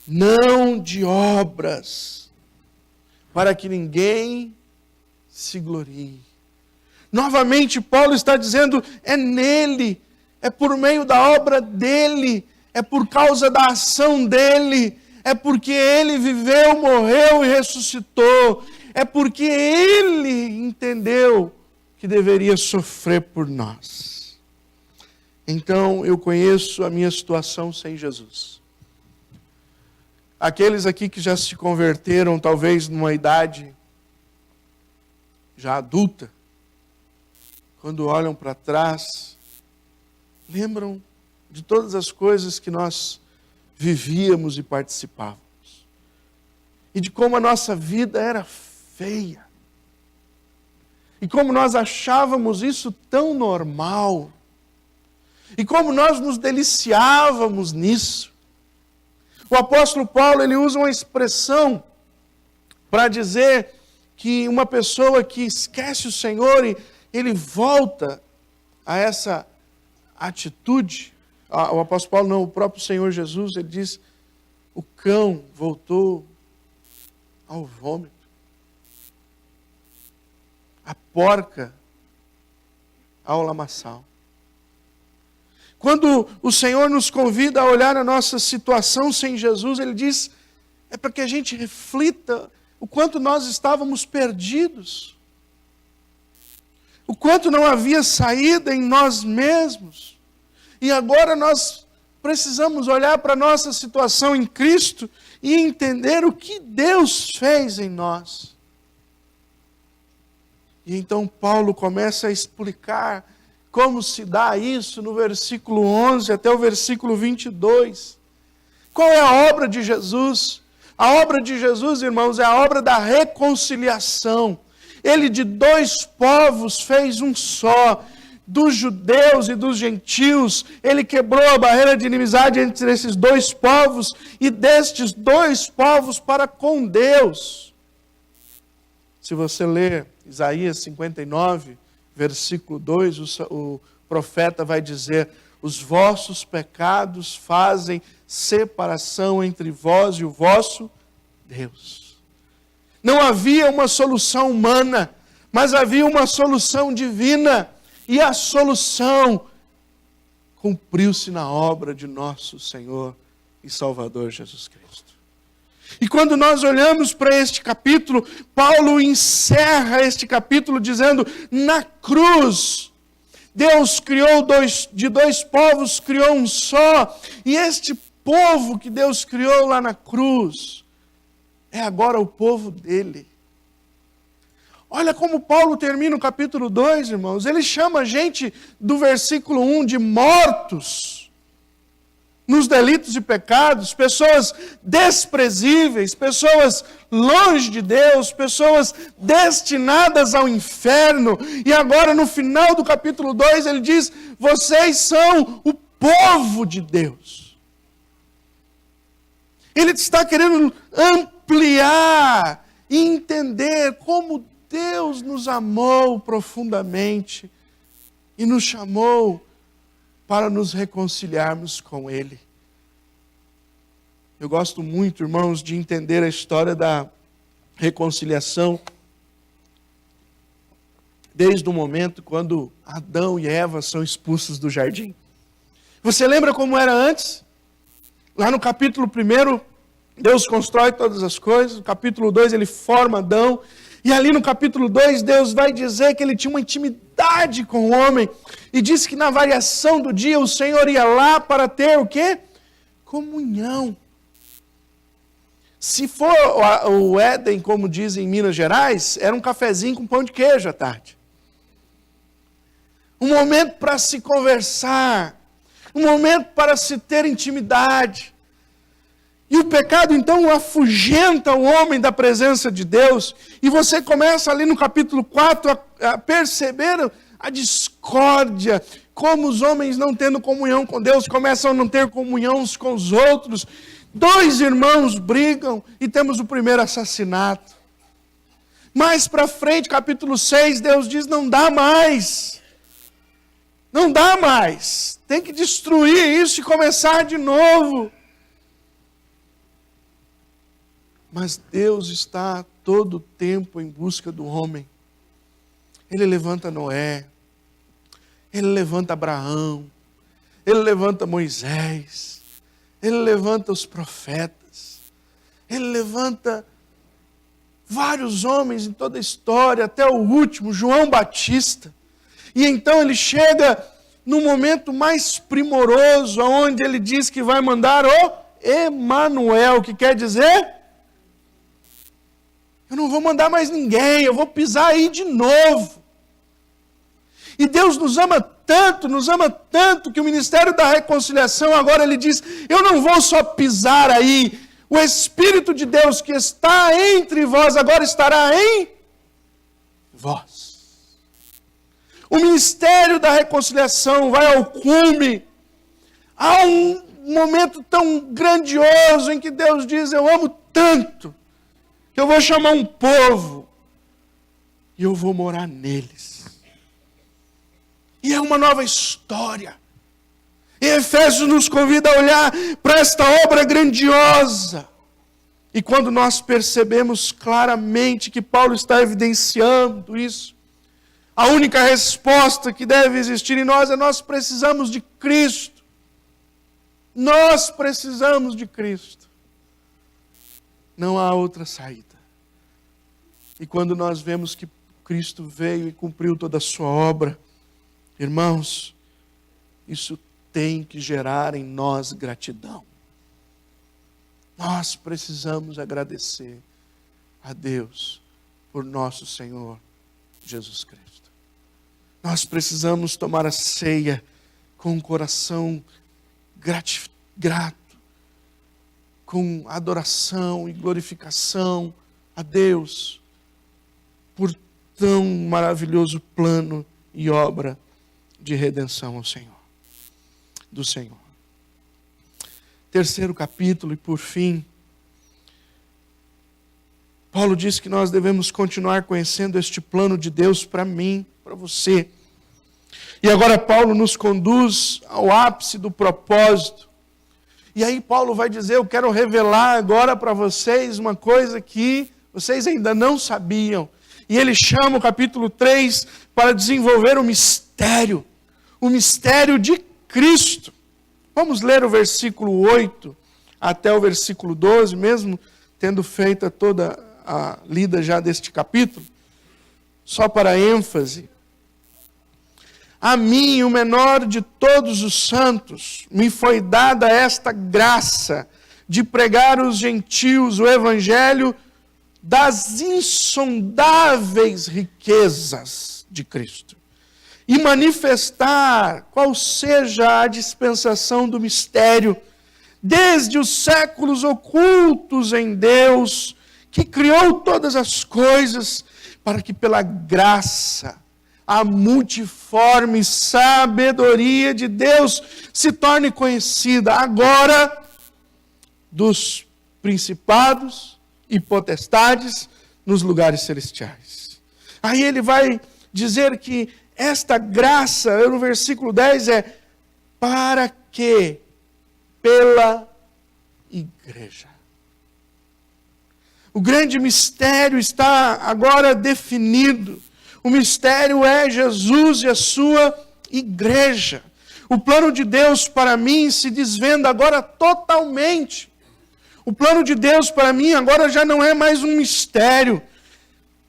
Não de obras, para que ninguém se glorie. Novamente Paulo está dizendo, é nele, é por meio da obra dele, é por causa da ação dele, é porque Ele viveu, morreu e ressuscitou, é porque Ele entendeu que deveria sofrer por nós. Então eu conheço a minha situação sem Jesus. Aqueles aqui que já se converteram, talvez numa idade já adulta, quando olham para trás, lembram de todas as coisas que nós vivíamos e participávamos. E de como a nossa vida era feia. E como nós achávamos isso tão normal. E como nós nos deliciávamos nisso. O apóstolo Paulo, ele usa uma expressão para dizer que uma pessoa que esquece o Senhor e ele volta a essa atitude. O apóstolo Paulo, não, o próprio Senhor Jesus, ele diz, o cão voltou ao vômito. A porca ao lamaçal. Quando o Senhor nos convida a olhar a nossa situação sem Jesus, Ele diz, é para que a gente reflita o quanto nós estávamos perdidos. O quanto não havia saída em nós mesmos. E agora nós precisamos olhar para a nossa situação em Cristo e entender o que Deus fez em nós. E então Paulo começa a explicar como se dá isso no versículo 11 até o versículo 22. Qual é a obra de Jesus? A obra de Jesus, irmãos, é a obra da reconciliação. Ele de dois povos fez um só, dos judeus e dos gentios. Ele quebrou a barreira de inimizade entre esses dois povos e destes dois povos para com Deus. Se você ler Isaías 59, versículo 2, o profeta vai dizer, os vossos pecados fazem separação entre vós e o vosso Deus. Não havia uma solução humana, mas havia uma solução divina. E a solução cumpriu-se na obra de nosso Senhor e Salvador Jesus Cristo. E quando nós olhamos para este capítulo, Paulo encerra este capítulo dizendo, na cruz, Deus criou de dois povos, criou um só, e este povo que Deus criou lá na cruz, é agora o povo dele. Olha como Paulo termina o capítulo 2, irmãos. Ele chama a gente do versículo 1 de mortos nos delitos e pecados, pessoas desprezíveis, pessoas longe de Deus, pessoas destinadas ao inferno. E agora no final do capítulo 2 ele diz, vocês são o povo de Deus. Ele está querendo ampliar e entender como Deus nos amou profundamente e nos chamou para nos reconciliarmos com Ele. Eu gosto muito, irmãos, de entender a história da reconciliação desde o momento quando Adão e Eva são expulsos do jardim. Você lembra como era antes? Lá no capítulo 1, Deus constrói todas as coisas. No capítulo 2, Ele forma Adão. E ali no capítulo 2, Deus vai dizer que Ele tinha uma intimidade com o homem. E diz que na variação do dia, o Senhor ia lá para ter o quê? Comunhão. Se for o Éden, como dizem em Minas Gerais, era um cafezinho com pão de queijo à tarde. Um momento para se conversar. Um momento para se ter intimidade. E o pecado, então, afugenta o homem da presença de Deus. E você começa ali no capítulo 4 a perceber a discórdia. Como os homens, não tendo comunhão com Deus, começam a não ter comunhão uns com os outros. Dois irmãos brigam e temos o primeiro assassinato. Mais para frente, capítulo 6, Deus diz, não dá mais. Não dá mais. Tem que destruir isso e começar de novo. Mas Deus está todo o tempo em busca do homem. Ele levanta Noé, Ele levanta Abraão, Ele levanta Moisés, Ele levanta os profetas. Ele levanta vários homens em toda a história, até o último, João Batista. E então ele chega no momento mais primoroso, onde ele diz que vai mandar o Emanuel, que quer dizer: eu não vou mandar mais ninguém, eu vou pisar aí de novo. E Deus nos ama tanto, que o ministério da reconciliação agora ele diz: eu não vou só pisar aí, o Espírito de Deus que está entre vós agora estará em vós. O ministério da reconciliação vai ao cume. Há um momento tão grandioso em que Deus diz: eu amo tanto, que eu vou chamar um povo e eu vou morar neles. E é uma nova história. E Efésios nos convida a olhar para esta obra grandiosa. E quando nós percebemos claramente que Paulo está evidenciando isso, a única resposta que deve existir em nós é: nós precisamos de Cristo. Nós precisamos de Cristo. Não há outra saída. E quando nós vemos que Cristo veio e cumpriu toda a sua obra, irmãos, isso tem que gerar em nós gratidão. Nós precisamos agradecer a Deus por nosso Senhor Jesus Cristo. Nós precisamos tomar a ceia com um coração grato, com adoração e glorificação a Deus por tão maravilhoso plano e obra de redenção do Senhor. Terceiro capítulo, e por fim, Paulo diz que nós devemos continuar conhecendo este plano de Deus para mim, para você. E agora Paulo nos conduz ao ápice do propósito. E aí Paulo vai dizer: eu quero revelar agora para vocês uma coisa que vocês ainda não sabiam. E ele chama o capítulo 3 para desenvolver o mistério de Cristo. Vamos ler o versículo 8 até o versículo 12, mesmo tendo feita toda a lida já deste capítulo, só para ênfase. A mim, o menor de todos os santos, me foi dada esta graça de pregar aos gentios o evangelho das insondáveis riquezas de Cristo e manifestar qual seja a dispensação do mistério, desde os séculos ocultos em Deus, que criou todas as coisas, para que pela graça a multiforme sabedoria de Deus se torne conhecida agora dos principados e potestades nos lugares celestiais. Aí ele vai dizer que esta graça, no versículo 10, é para que pela igreja. O grande mistério está agora definido. O mistério é Jesus e a sua igreja. O plano de Deus para mim se desvenda agora totalmente. O plano de Deus para mim agora já não é mais um mistério.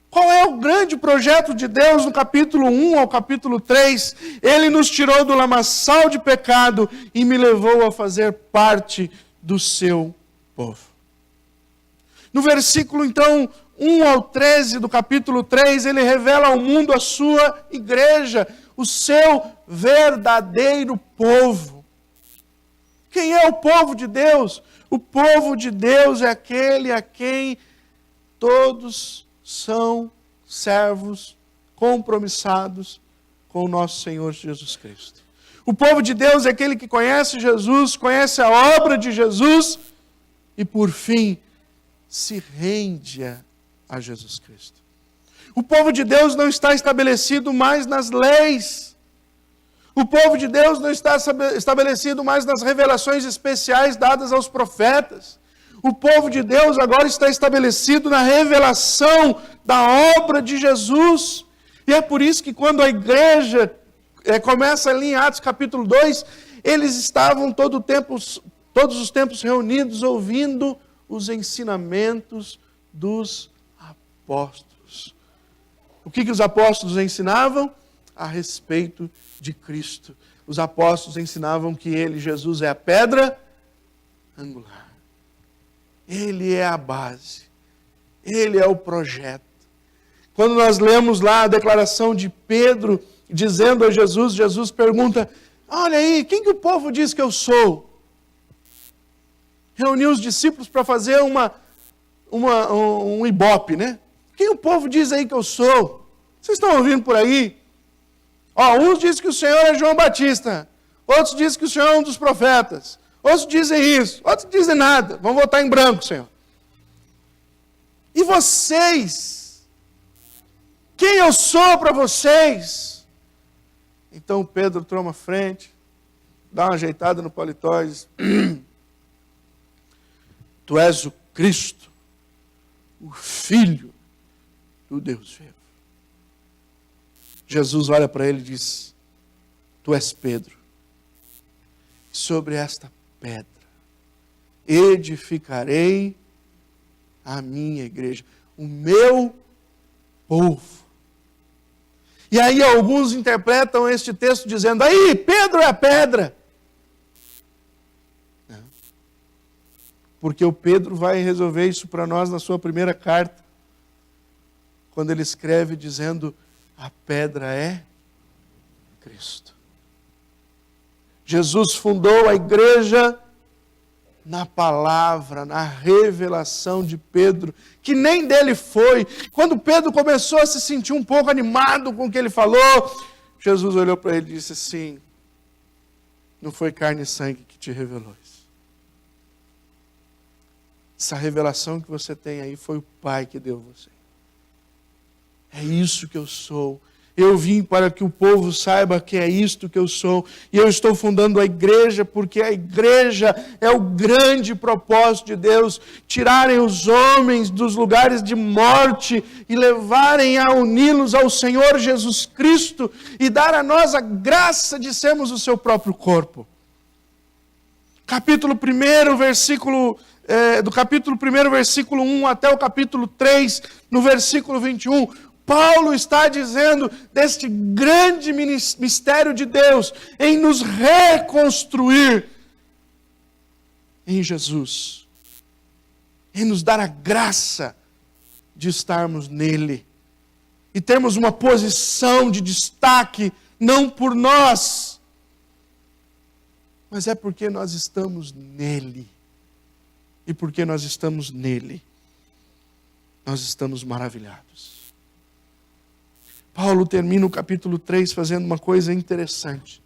Qual é o grande projeto de Deus no capítulo 1 ao capítulo 3? Ele nos tirou do lamaçal de pecado e me levou a fazer parte do seu povo. No versículo, então, 1 ao 13 do capítulo 3, ele revela ao mundo a sua igreja, o seu verdadeiro povo. Quem é o povo de Deus? O povo de Deus é aquele a quem todos são servos compromissados com o nosso Senhor Jesus Cristo. O povo de Deus é aquele que conhece Jesus, conhece a obra de Jesus e, por fim, se rende a Jesus Cristo. O povo de Deus não está estabelecido mais nas leis. O povo de Deus não está estabelecido mais nas revelações especiais dadas aos profetas. O povo de Deus agora está estabelecido na revelação da obra de Jesus. E é por isso que quando a igreja começa ali em Atos capítulo 2, eles estavam todos os tempos reunidos ouvindo os ensinamentos dos apóstolos. O que os apóstolos ensinavam? A respeito de Cristo. Os apóstolos ensinavam que Ele, Jesus, é a pedra angular. Ele é a base. Ele é o projeto. Quando nós lemos lá a declaração de Pedro, dizendo a Jesus, Jesus pergunta, olha aí, quem que o povo diz que eu sou? Reuniu os discípulos para fazer um ibope, né? Quem o povo diz aí que eu sou? Vocês estão ouvindo por aí? Uns dizem que o Senhor é João Batista, outros dizem que o Senhor é um dos profetas, outros dizem isso, outros dizem nada, vão votar em branco, Senhor. E vocês? Quem eu sou para vocês? Então Pedro toma a frente, dá uma ajeitada no paletó e diz, tu és o Cristo, o Filho do Deus vivo. Jesus olha para ele e diz, tu és Pedro, sobre esta pedra edificarei a minha igreja, o meu povo. E aí alguns interpretam este texto dizendo, aí Pedro é a pedra. Não. Porque o Pedro vai resolver isso para nós na sua primeira carta, quando ele escreve dizendo, a pedra é Cristo. Jesus fundou a igreja na palavra, na revelação de Pedro, que nem dele foi. Quando Pedro começou a se sentir um pouco animado com o que ele falou, Jesus olhou para ele e disse assim, não foi carne e sangue que te revelou isso. Essa revelação que você tem aí foi o Pai que deu a você. É isso que eu sou. Eu vim para que o povo saiba que é isto que eu sou. E eu estou fundando a igreja, porque a igreja é o grande propósito de Deus. Tirarem os homens dos lugares de morte e levarem a uni-los ao Senhor Jesus Cristo e dar a nós a graça de sermos o seu próprio corpo. Capítulo 1, versículo... do capítulo 1, versículo 1 até o capítulo 3, no versículo 21... Paulo está dizendo deste grande mistério de Deus em nos reconstruir em Jesus, em nos dar a graça de estarmos nele e termos uma posição de destaque, não por nós, mas é porque nós estamos nele. E porque nós estamos nele, nós estamos maravilhados. Paulo termina o capítulo 3 fazendo uma coisa interessante.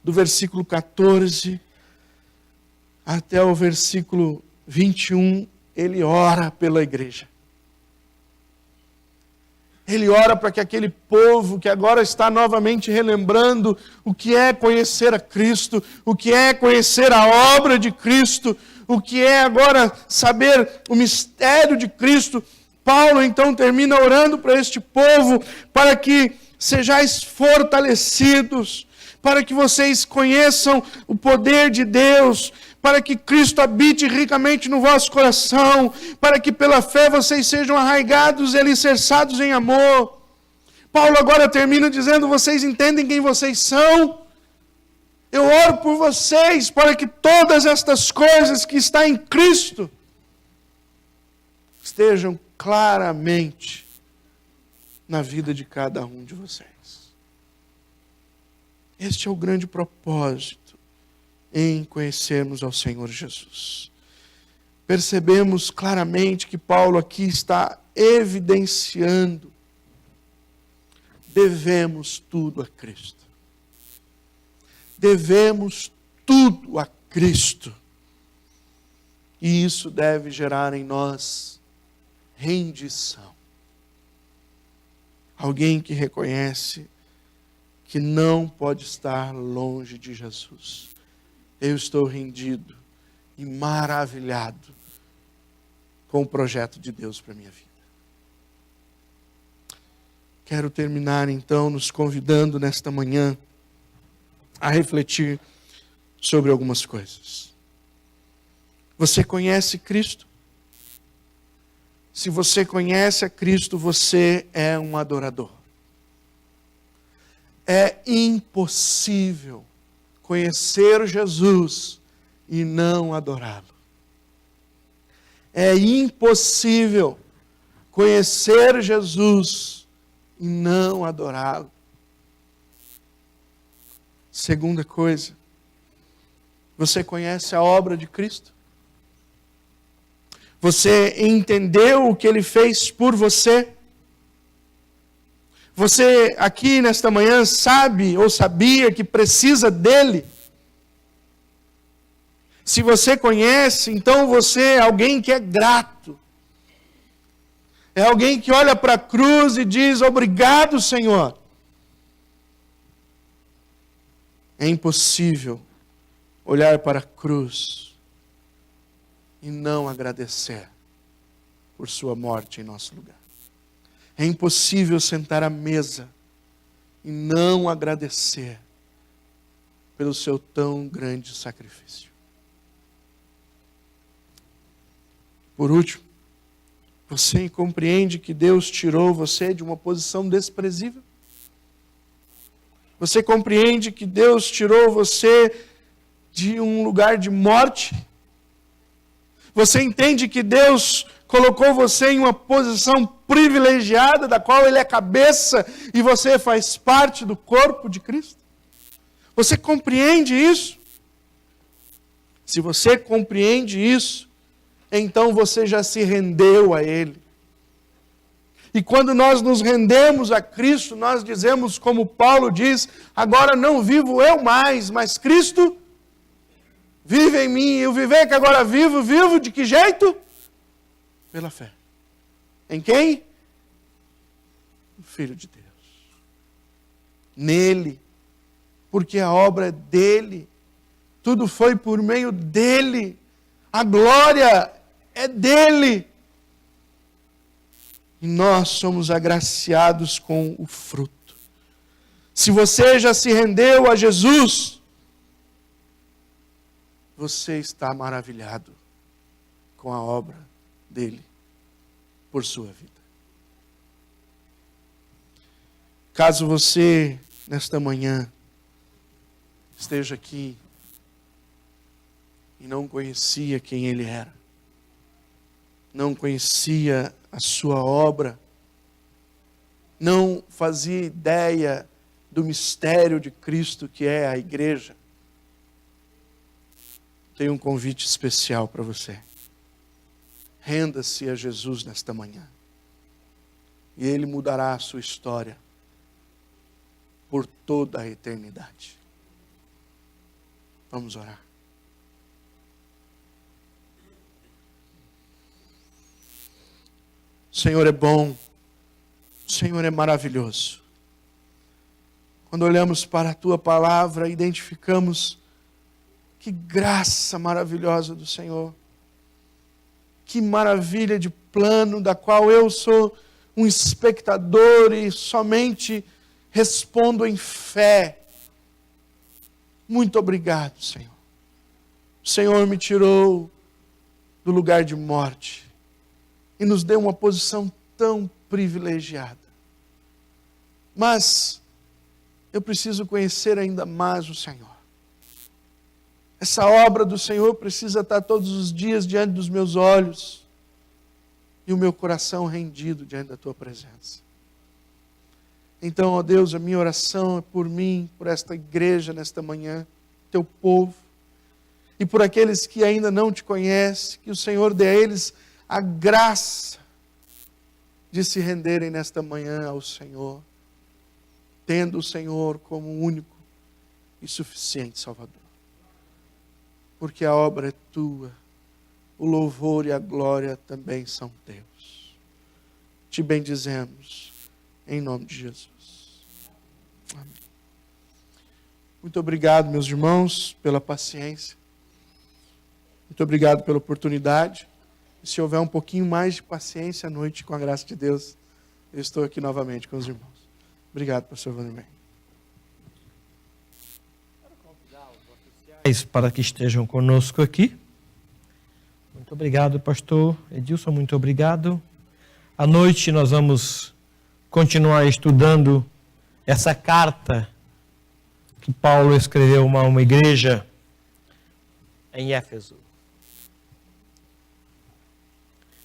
Do versículo 14 até o versículo 21, ele ora pela igreja. Ele ora para que aquele povo que agora está novamente relembrando o que é conhecer a Cristo, o que é conhecer a obra de Cristo, o que é agora saber o mistério de Cristo. Paulo então termina orando para este povo, para que sejais fortalecidos, para que vocês conheçam o poder de Deus, para que Cristo habite ricamente no vosso coração, para que pela fé vocês sejam arraigados e alicerçados em amor. Paulo agora termina dizendo, vocês entendem quem vocês são? Eu oro por vocês, para que todas estas coisas que estão em Cristo estejam claramente na vida de cada um de vocês. Este é o grande propósito em conhecermos ao Senhor Jesus. Percebemos claramente que Paulo aqui está evidenciando, devemos tudo a Cristo. Devemos tudo a Cristo. E isso deve gerar em nós rendição. Alguém que reconhece que não pode estar longe de Jesus. Eu estou rendido e maravilhado com o projeto de Deus para a minha vida. Quero terminar então nos convidando nesta manhã a refletir sobre algumas coisas. Você conhece Cristo? Se você conhece a Cristo, você é um adorador. É impossível conhecer Jesus e não adorá-lo. É impossível conhecer Jesus e não adorá-lo. Segunda coisa, você conhece a obra de Cristo? Você entendeu o que Ele fez por você? Você aqui nesta manhã sabe ou sabia que precisa dEle? Se você conhece, então você é alguém que é grato. É alguém que olha para a cruz e diz: obrigado, Senhor. É impossível olhar para a cruz e não agradecer por sua morte em nosso lugar. É impossível sentar à mesa e não agradecer pelo seu tão grande sacrifício. Por último, você compreende que Deus tirou você de uma posição desprezível? Você compreende que Deus tirou você de um lugar de morte? Você entende que Deus colocou você em uma posição privilegiada, da qual Ele é cabeça e você faz parte do corpo de Cristo? Você compreende isso? Se você compreende isso, então você já se rendeu a Ele. E quando nós nos rendemos a Cristo, nós dizemos, como Paulo diz: agora não vivo eu mais, mas Cristo vive em mim. E o viver que agora vivo, vivo de que jeito? Pela fé. Em quem? O Filho de Deus. Nele. Porque a obra é dele. Tudo foi por meio dele. A glória é dele. E nós somos agraciados com o fruto. Se você já se rendeu a Jesus, você está maravilhado com a obra dele por sua vida. Caso você, nesta manhã, esteja aqui e não conhecia quem ele era, não conhecia a sua obra, não fazia ideia do mistério de Cristo que é a igreja, tenho um convite especial para você. Renda-se a Jesus nesta manhã. E Ele mudará a sua história por toda a eternidade. Vamos orar. O Senhor é bom. O Senhor é maravilhoso. Quando olhamos para a Tua palavra, identificamos que graça maravilhosa do Senhor. Que maravilha de plano, da qual eu sou um espectador e somente respondo em fé. Muito obrigado, Senhor. O Senhor me tirou do lugar de morte e nos deu uma posição tão privilegiada. Mas eu preciso conhecer ainda mais o Senhor. Essa obra do Senhor precisa estar todos os dias diante dos meus olhos e o meu coração rendido diante da Tua presença. Então, ó Deus, a minha oração é por mim, por esta igreja nesta manhã, Teu povo, e por aqueles que ainda não Te conhecem, que o Senhor dê a eles a graça de se renderem nesta manhã ao Senhor, tendo o Senhor como único e suficiente Salvador. Porque a obra é Tua, o louvor e a glória também são Teus. Te bendizemos, em nome de Jesus. Amém. Muito obrigado, meus irmãos, pela paciência. Muito obrigado pela oportunidade. E se houver um pouquinho mais de paciência à noite, com a graça de Deus, eu estou aqui novamente com os irmãos. Obrigado, pastor Vandermeer.
Para que estejam conosco aqui. Muito obrigado, pastor Edilson, muito obrigado. À noite nós vamos continuar estudando essa carta que Paulo escreveu a uma igreja em Éfeso.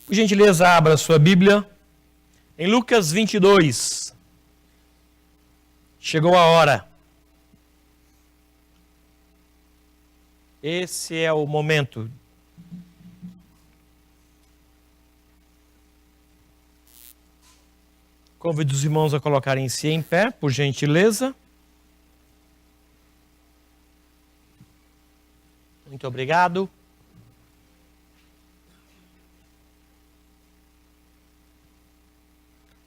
Por gentileza, abra sua Bíblia em Lucas 22. Chegou a hora. Esse é o momento. Convido os irmãos a colocarem-se em pé, por gentileza. Muito obrigado.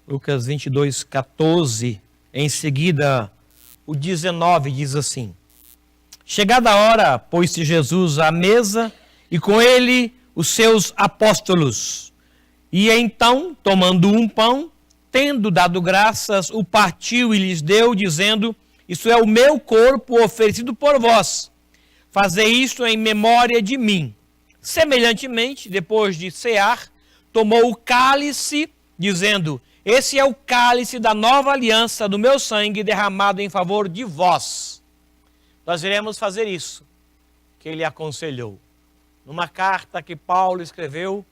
Lucas 22, 14. Em seguida, o 19 diz assim: Chegada a hora, pôs-se Jesus à mesa e com ele os seus apóstolos. E então, tomando um pão, tendo dado graças, o partiu e lhes deu, dizendo: Isso é o meu corpo oferecido por vós. Fazei isto em memória de mim. Semelhantemente, depois de cear, tomou o cálice, dizendo: Esse é o cálice da nova aliança do meu sangue derramado em favor de vós. Nós iremos fazer isso que ele aconselhou. Numa carta que Paulo escreveu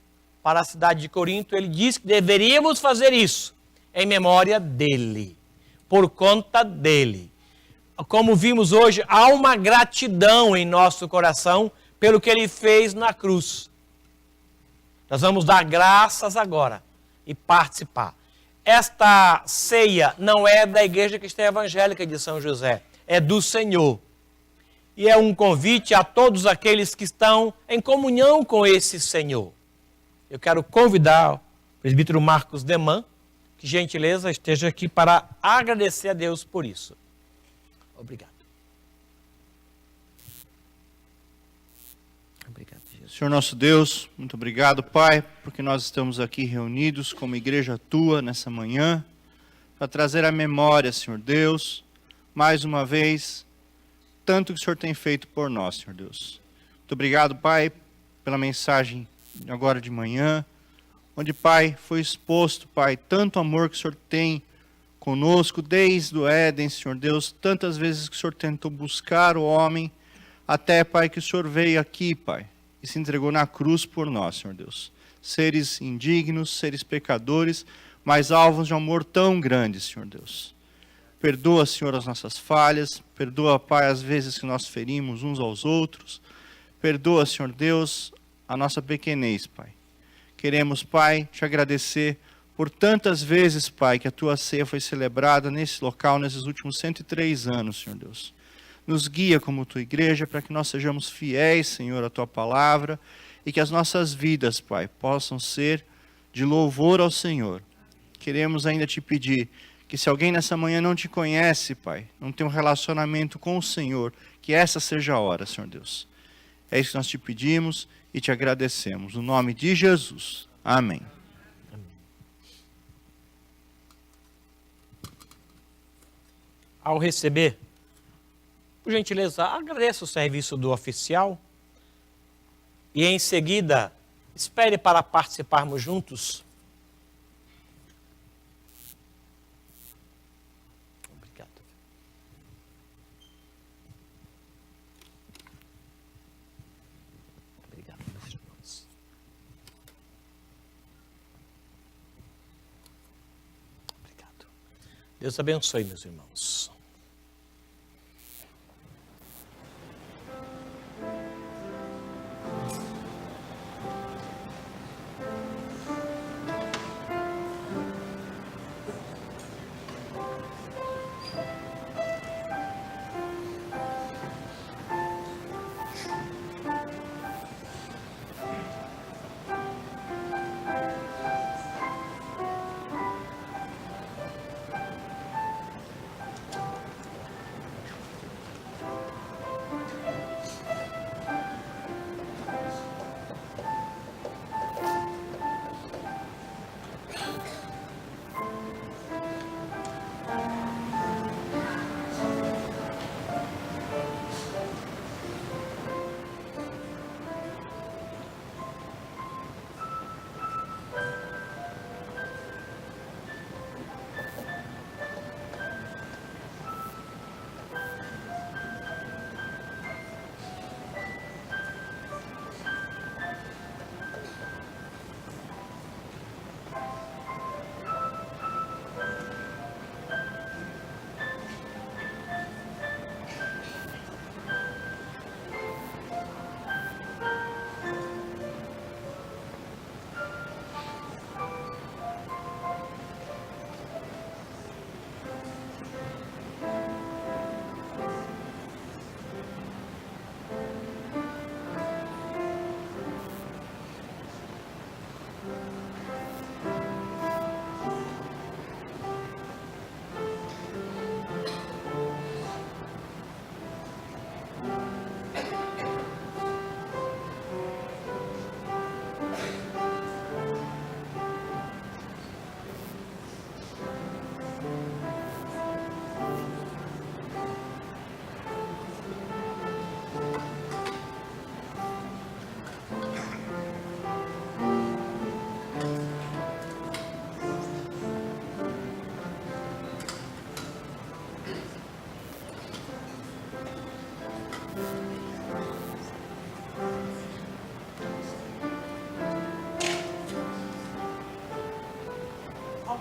para a cidade de Corinto, ele diz que deveríamos fazer isso em memória dele, por conta dele. Como vimos hoje, há uma gratidão em nosso coração pelo que ele fez na cruz. Nós vamos dar graças agora e participar. Esta ceia não é da Igreja Cristã Evangélica de São José, é do Senhor. E é um convite a todos aqueles que estão em comunhão com esse Senhor. Eu quero convidar o presbítero Marcos Deman, que gentileza esteja aqui para agradecer a Deus por isso. Obrigado. Obrigado, Jesus.
Senhor nosso Deus, muito obrigado, Pai, porque nós estamos aqui reunidos como igreja tua nessa manhã, para trazer à memória, Senhor Deus, mais uma vez, tanto que o Senhor tem feito por nós, Senhor Deus. Muito obrigado, Pai, pela mensagem agora de manhã, onde, Pai, foi exposto, Pai, tanto amor que o Senhor tem conosco desde o Éden, Senhor Deus, tantas vezes que o Senhor tentou buscar o homem, até, Pai, que o Senhor veio aqui, Pai, e se entregou na cruz por nós, Senhor Deus. Seres indignos, seres pecadores, mas alvos de um amor tão grande, Senhor Deus. Perdoa, Senhor, as nossas falhas, perdoa, Pai, as vezes que nós ferimos uns aos outros, perdoa, Senhor Deus, a nossa pequenez, Pai. Queremos, Pai, te agradecer por tantas vezes, Pai, que a tua ceia foi celebrada nesse local, nesses últimos 103 anos, Senhor Deus. Nos guia como tua igreja para que nós sejamos fiéis, Senhor, à tua palavra e que as nossas vidas, Pai, possam ser de louvor ao Senhor. Queremos ainda te pedir que se alguém nessa manhã não te conhece, Pai, não tem um relacionamento com o Senhor, que essa seja a hora, Senhor Deus. É isso que nós te pedimos e te agradecemos. No nome de Jesus. Amém.
Ao receber, por gentileza, agradeça o serviço do oficial e em seguida espere para participarmos juntos. Obrigado. Obrigado, meus irmãos. Obrigado. Deus abençoe, meus irmãos.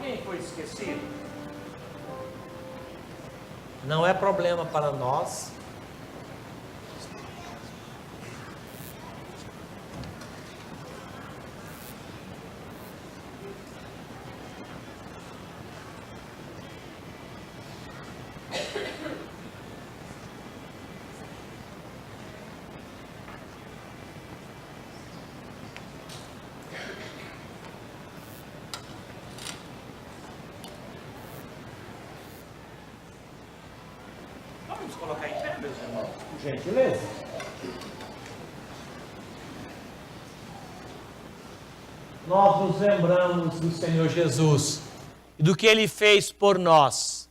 Alguém foi esquecido? Não é problema para nós. Vamos colocar em pé, meus irmãos, por gentileza. Nós nos lembramos do Senhor Jesus e do que Ele fez por nós.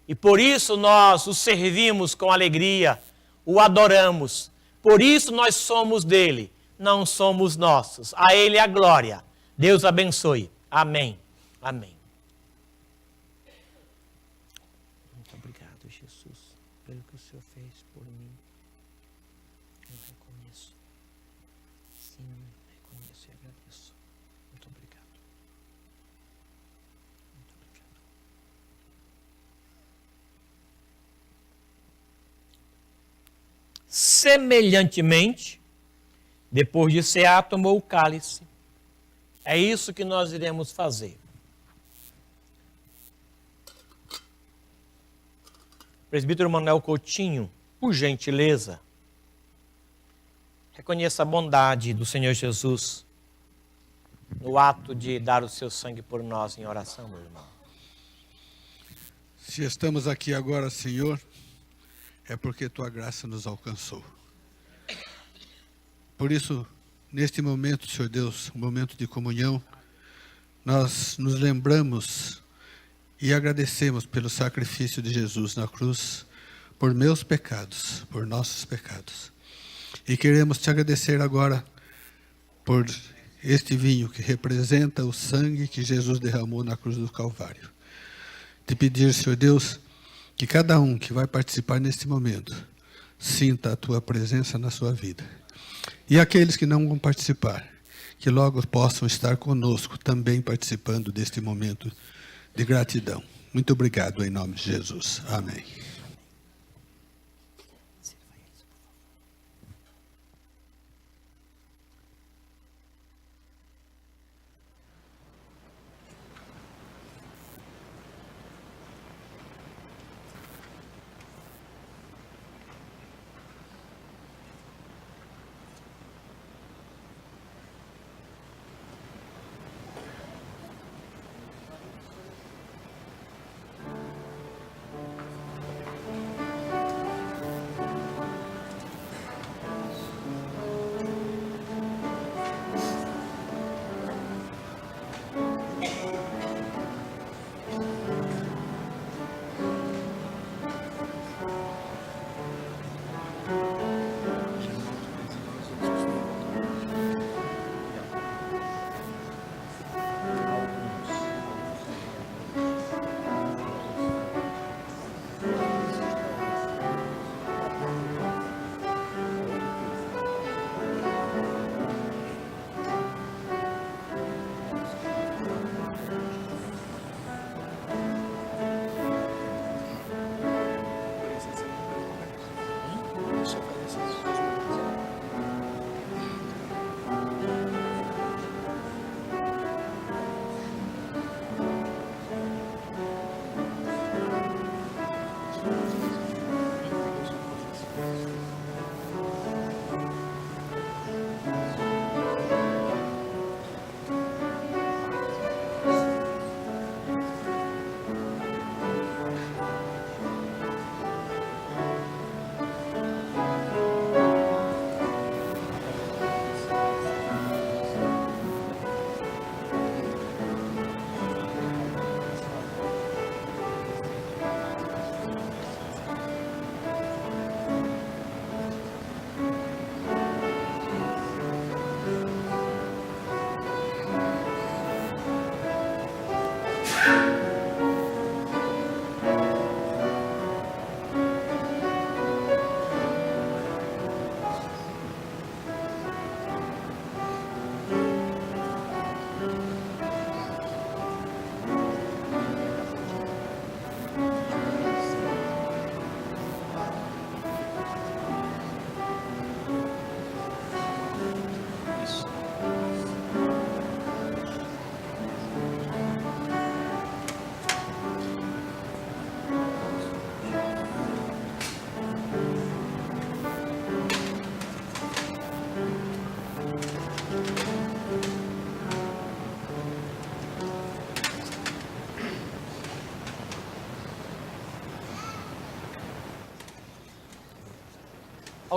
E por isso nós o servimos com alegria, o adoramos. Por isso nós somos dele, não somos nossos. A Ele a glória. Deus abençoe. Amém. Amém. Muito obrigado, Jesus, pelo que o Senhor fez por mim. Eu reconheço. Sim, reconheço e agradeço. Muito obrigado. Muito obrigado. Semelhantemente, depois de cear, tomou o cálice. É isso que nós iremos fazer. Presbítero Manuel Coutinho, por gentileza, reconheça a bondade do Senhor Jesus no ato de dar o seu sangue por nós em oração, meu irmão.
Se estamos aqui agora, Senhor, é porque Tua graça nos alcançou. Por isso, neste momento, Senhor Deus, um momento de comunhão, nós nos lembramos e agradecemos pelo sacrifício de Jesus na cruz, por meus pecados, por nossos pecados. E queremos Te agradecer agora por este vinho que representa o sangue que Jesus derramou na cruz do Calvário. Te pedir, Senhor Deus, que cada um que vai participar neste momento sinta a Tua presença na sua vida. E aqueles que não vão participar, que logo possam estar conosco também participando deste momento de gratidão. Muito obrigado em nome de Jesus. Amém.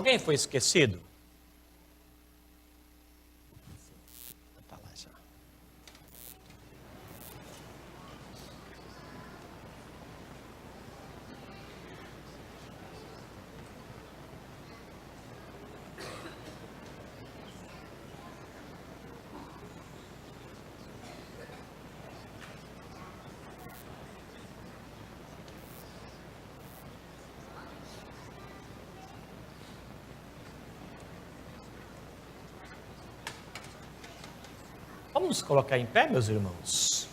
Alguém foi esquecido? Tá lá já. Vamos colocar em pé, meus irmãos.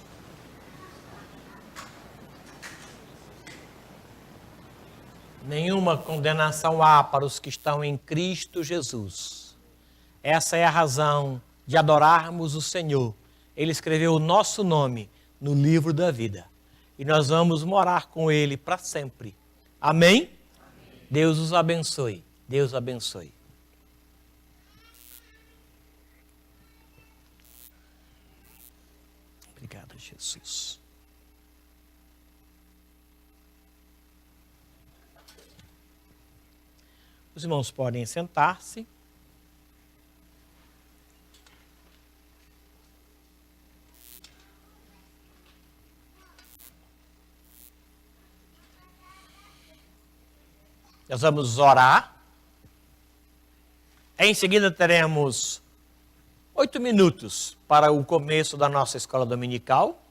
Nenhuma condenação há para os que estão em Cristo Jesus. Essa é a razão de adorarmos o Senhor. Ele escreveu o nosso nome no livro da vida. E nós vamos morar com Ele para sempre. Amém? Deus os abençoe. Deus abençoe. Obrigado, Jesus. Os irmãos podem sentar-se. Nós vamos orar. Em seguida teremos 8 minutos para o começo da nossa escola dominical.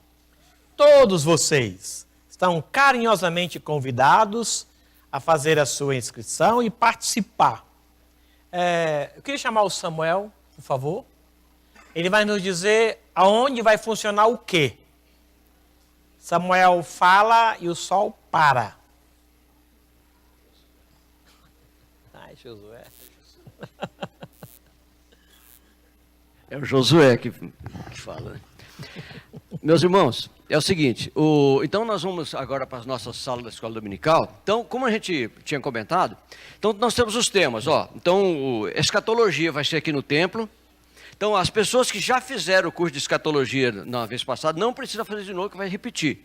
Todos vocês estão carinhosamente convidados a fazer a sua inscrição e participar. Eu queria chamar o Samuel, por favor. Ele vai nos dizer aonde vai funcionar o quê. Samuel fala e o sol para. Ai, Josué.
É o Josué que fala, né? Meus irmãos, é o seguinte, então nós vamos agora para as nossas salas da escola dominical. Então, como a gente tinha comentado, então nós temos os temas, ó. Então, escatologia vai ser aqui no templo. Então, as pessoas que já fizeram o curso de escatologia na vez passada, não precisa fazer de novo, que vai repetir.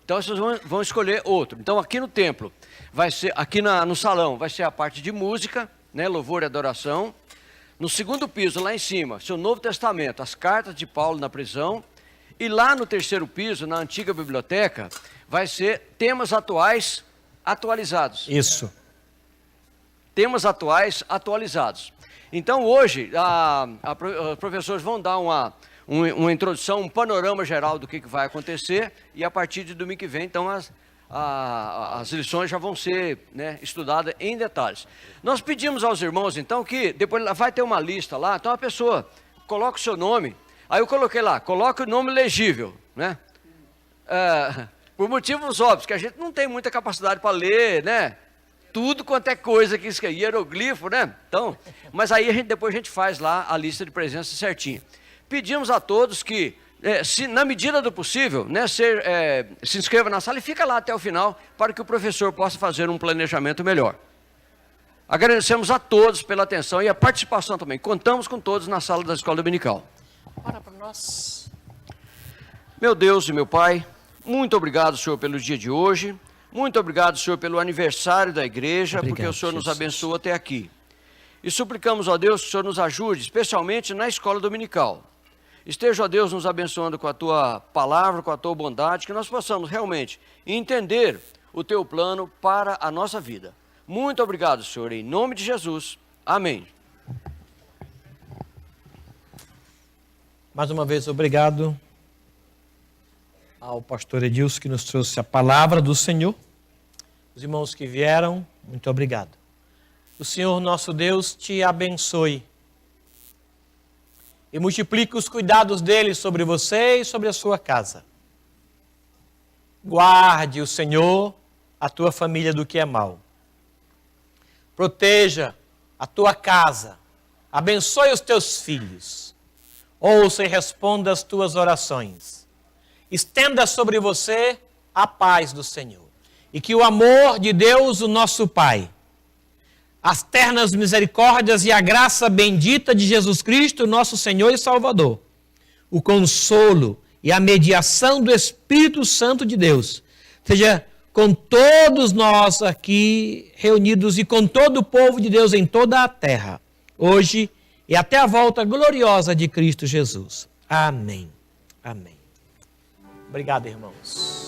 Então, vocês vão escolher outro. Então, aqui no templo, vai ser, aqui no salão, vai ser a parte de música, né, louvor e adoração. No segundo piso, lá em cima, seu Novo Testamento, as cartas de Paulo na prisão. E lá no terceiro piso, na antiga biblioteca, vai ser temas atuais atualizados.
Isso.
Temas atuais atualizados. Então hoje, os professores vão dar uma introdução, um panorama geral do que vai acontecer. E a partir de domingo que vem, então, as lições já vão ser, né, estudadas em detalhes. Nós pedimos aos irmãos, então, que depois vai ter uma lista lá. Então a pessoa coloca o seu nome. Aí eu coloquei lá, coloque o nome legível, né? Por motivos óbvios, que a gente não tem muita capacidade para ler, né? Tudo quanto é coisa que isso é hieroglifo, né? Então, mas aí depois a gente faz lá a lista de presença certinha. Pedimos a todos que, se na medida do possível, né, se inscreva na sala e fica lá até o final para que o professor possa fazer um planejamento melhor. Agradecemos a todos pela atenção e a participação também. Contamos com todos na sala da escola dominical.
Ora para nós.
Meu Deus e meu Pai, muito obrigado, Senhor, pelo dia de hoje. Muito obrigado, Senhor, pelo aniversário da igreja,
Obrigado,
porque o Senhor nos
Jesus.
abençoou até aqui. E suplicamos, ó Deus, que o Senhor nos ajude, especialmente na escola dominical. Esteja, ó Deus, nos abençoando com a Tua palavra, com a Tua bondade, que nós possamos realmente entender o Teu plano para a nossa vida. Muito obrigado, Senhor, em nome de Jesus. Amém.
Mais uma vez, obrigado ao pastor Edilson que nos trouxe a palavra do Senhor. Os irmãos que vieram, muito obrigado. O Senhor nosso Deus te abençoe e multiplique os cuidados dele sobre você e sobre a sua casa. Guarde o Senhor, a tua família do que é mal. Proteja a tua casa. Abençoe os teus filhos. Ouça e responda as tuas orações. Estenda sobre você a paz do Senhor. E que o amor de Deus, o nosso Pai, as ternas misericórdias e a graça bendita de Jesus Cristo, nosso Senhor e Salvador, o consolo e a mediação do Espírito Santo de Deus, seja com todos nós aqui reunidos e com todo o povo de Deus em toda a terra, hoje e até a volta gloriosa de Cristo Jesus. Amém. Amém. Obrigado, irmãos.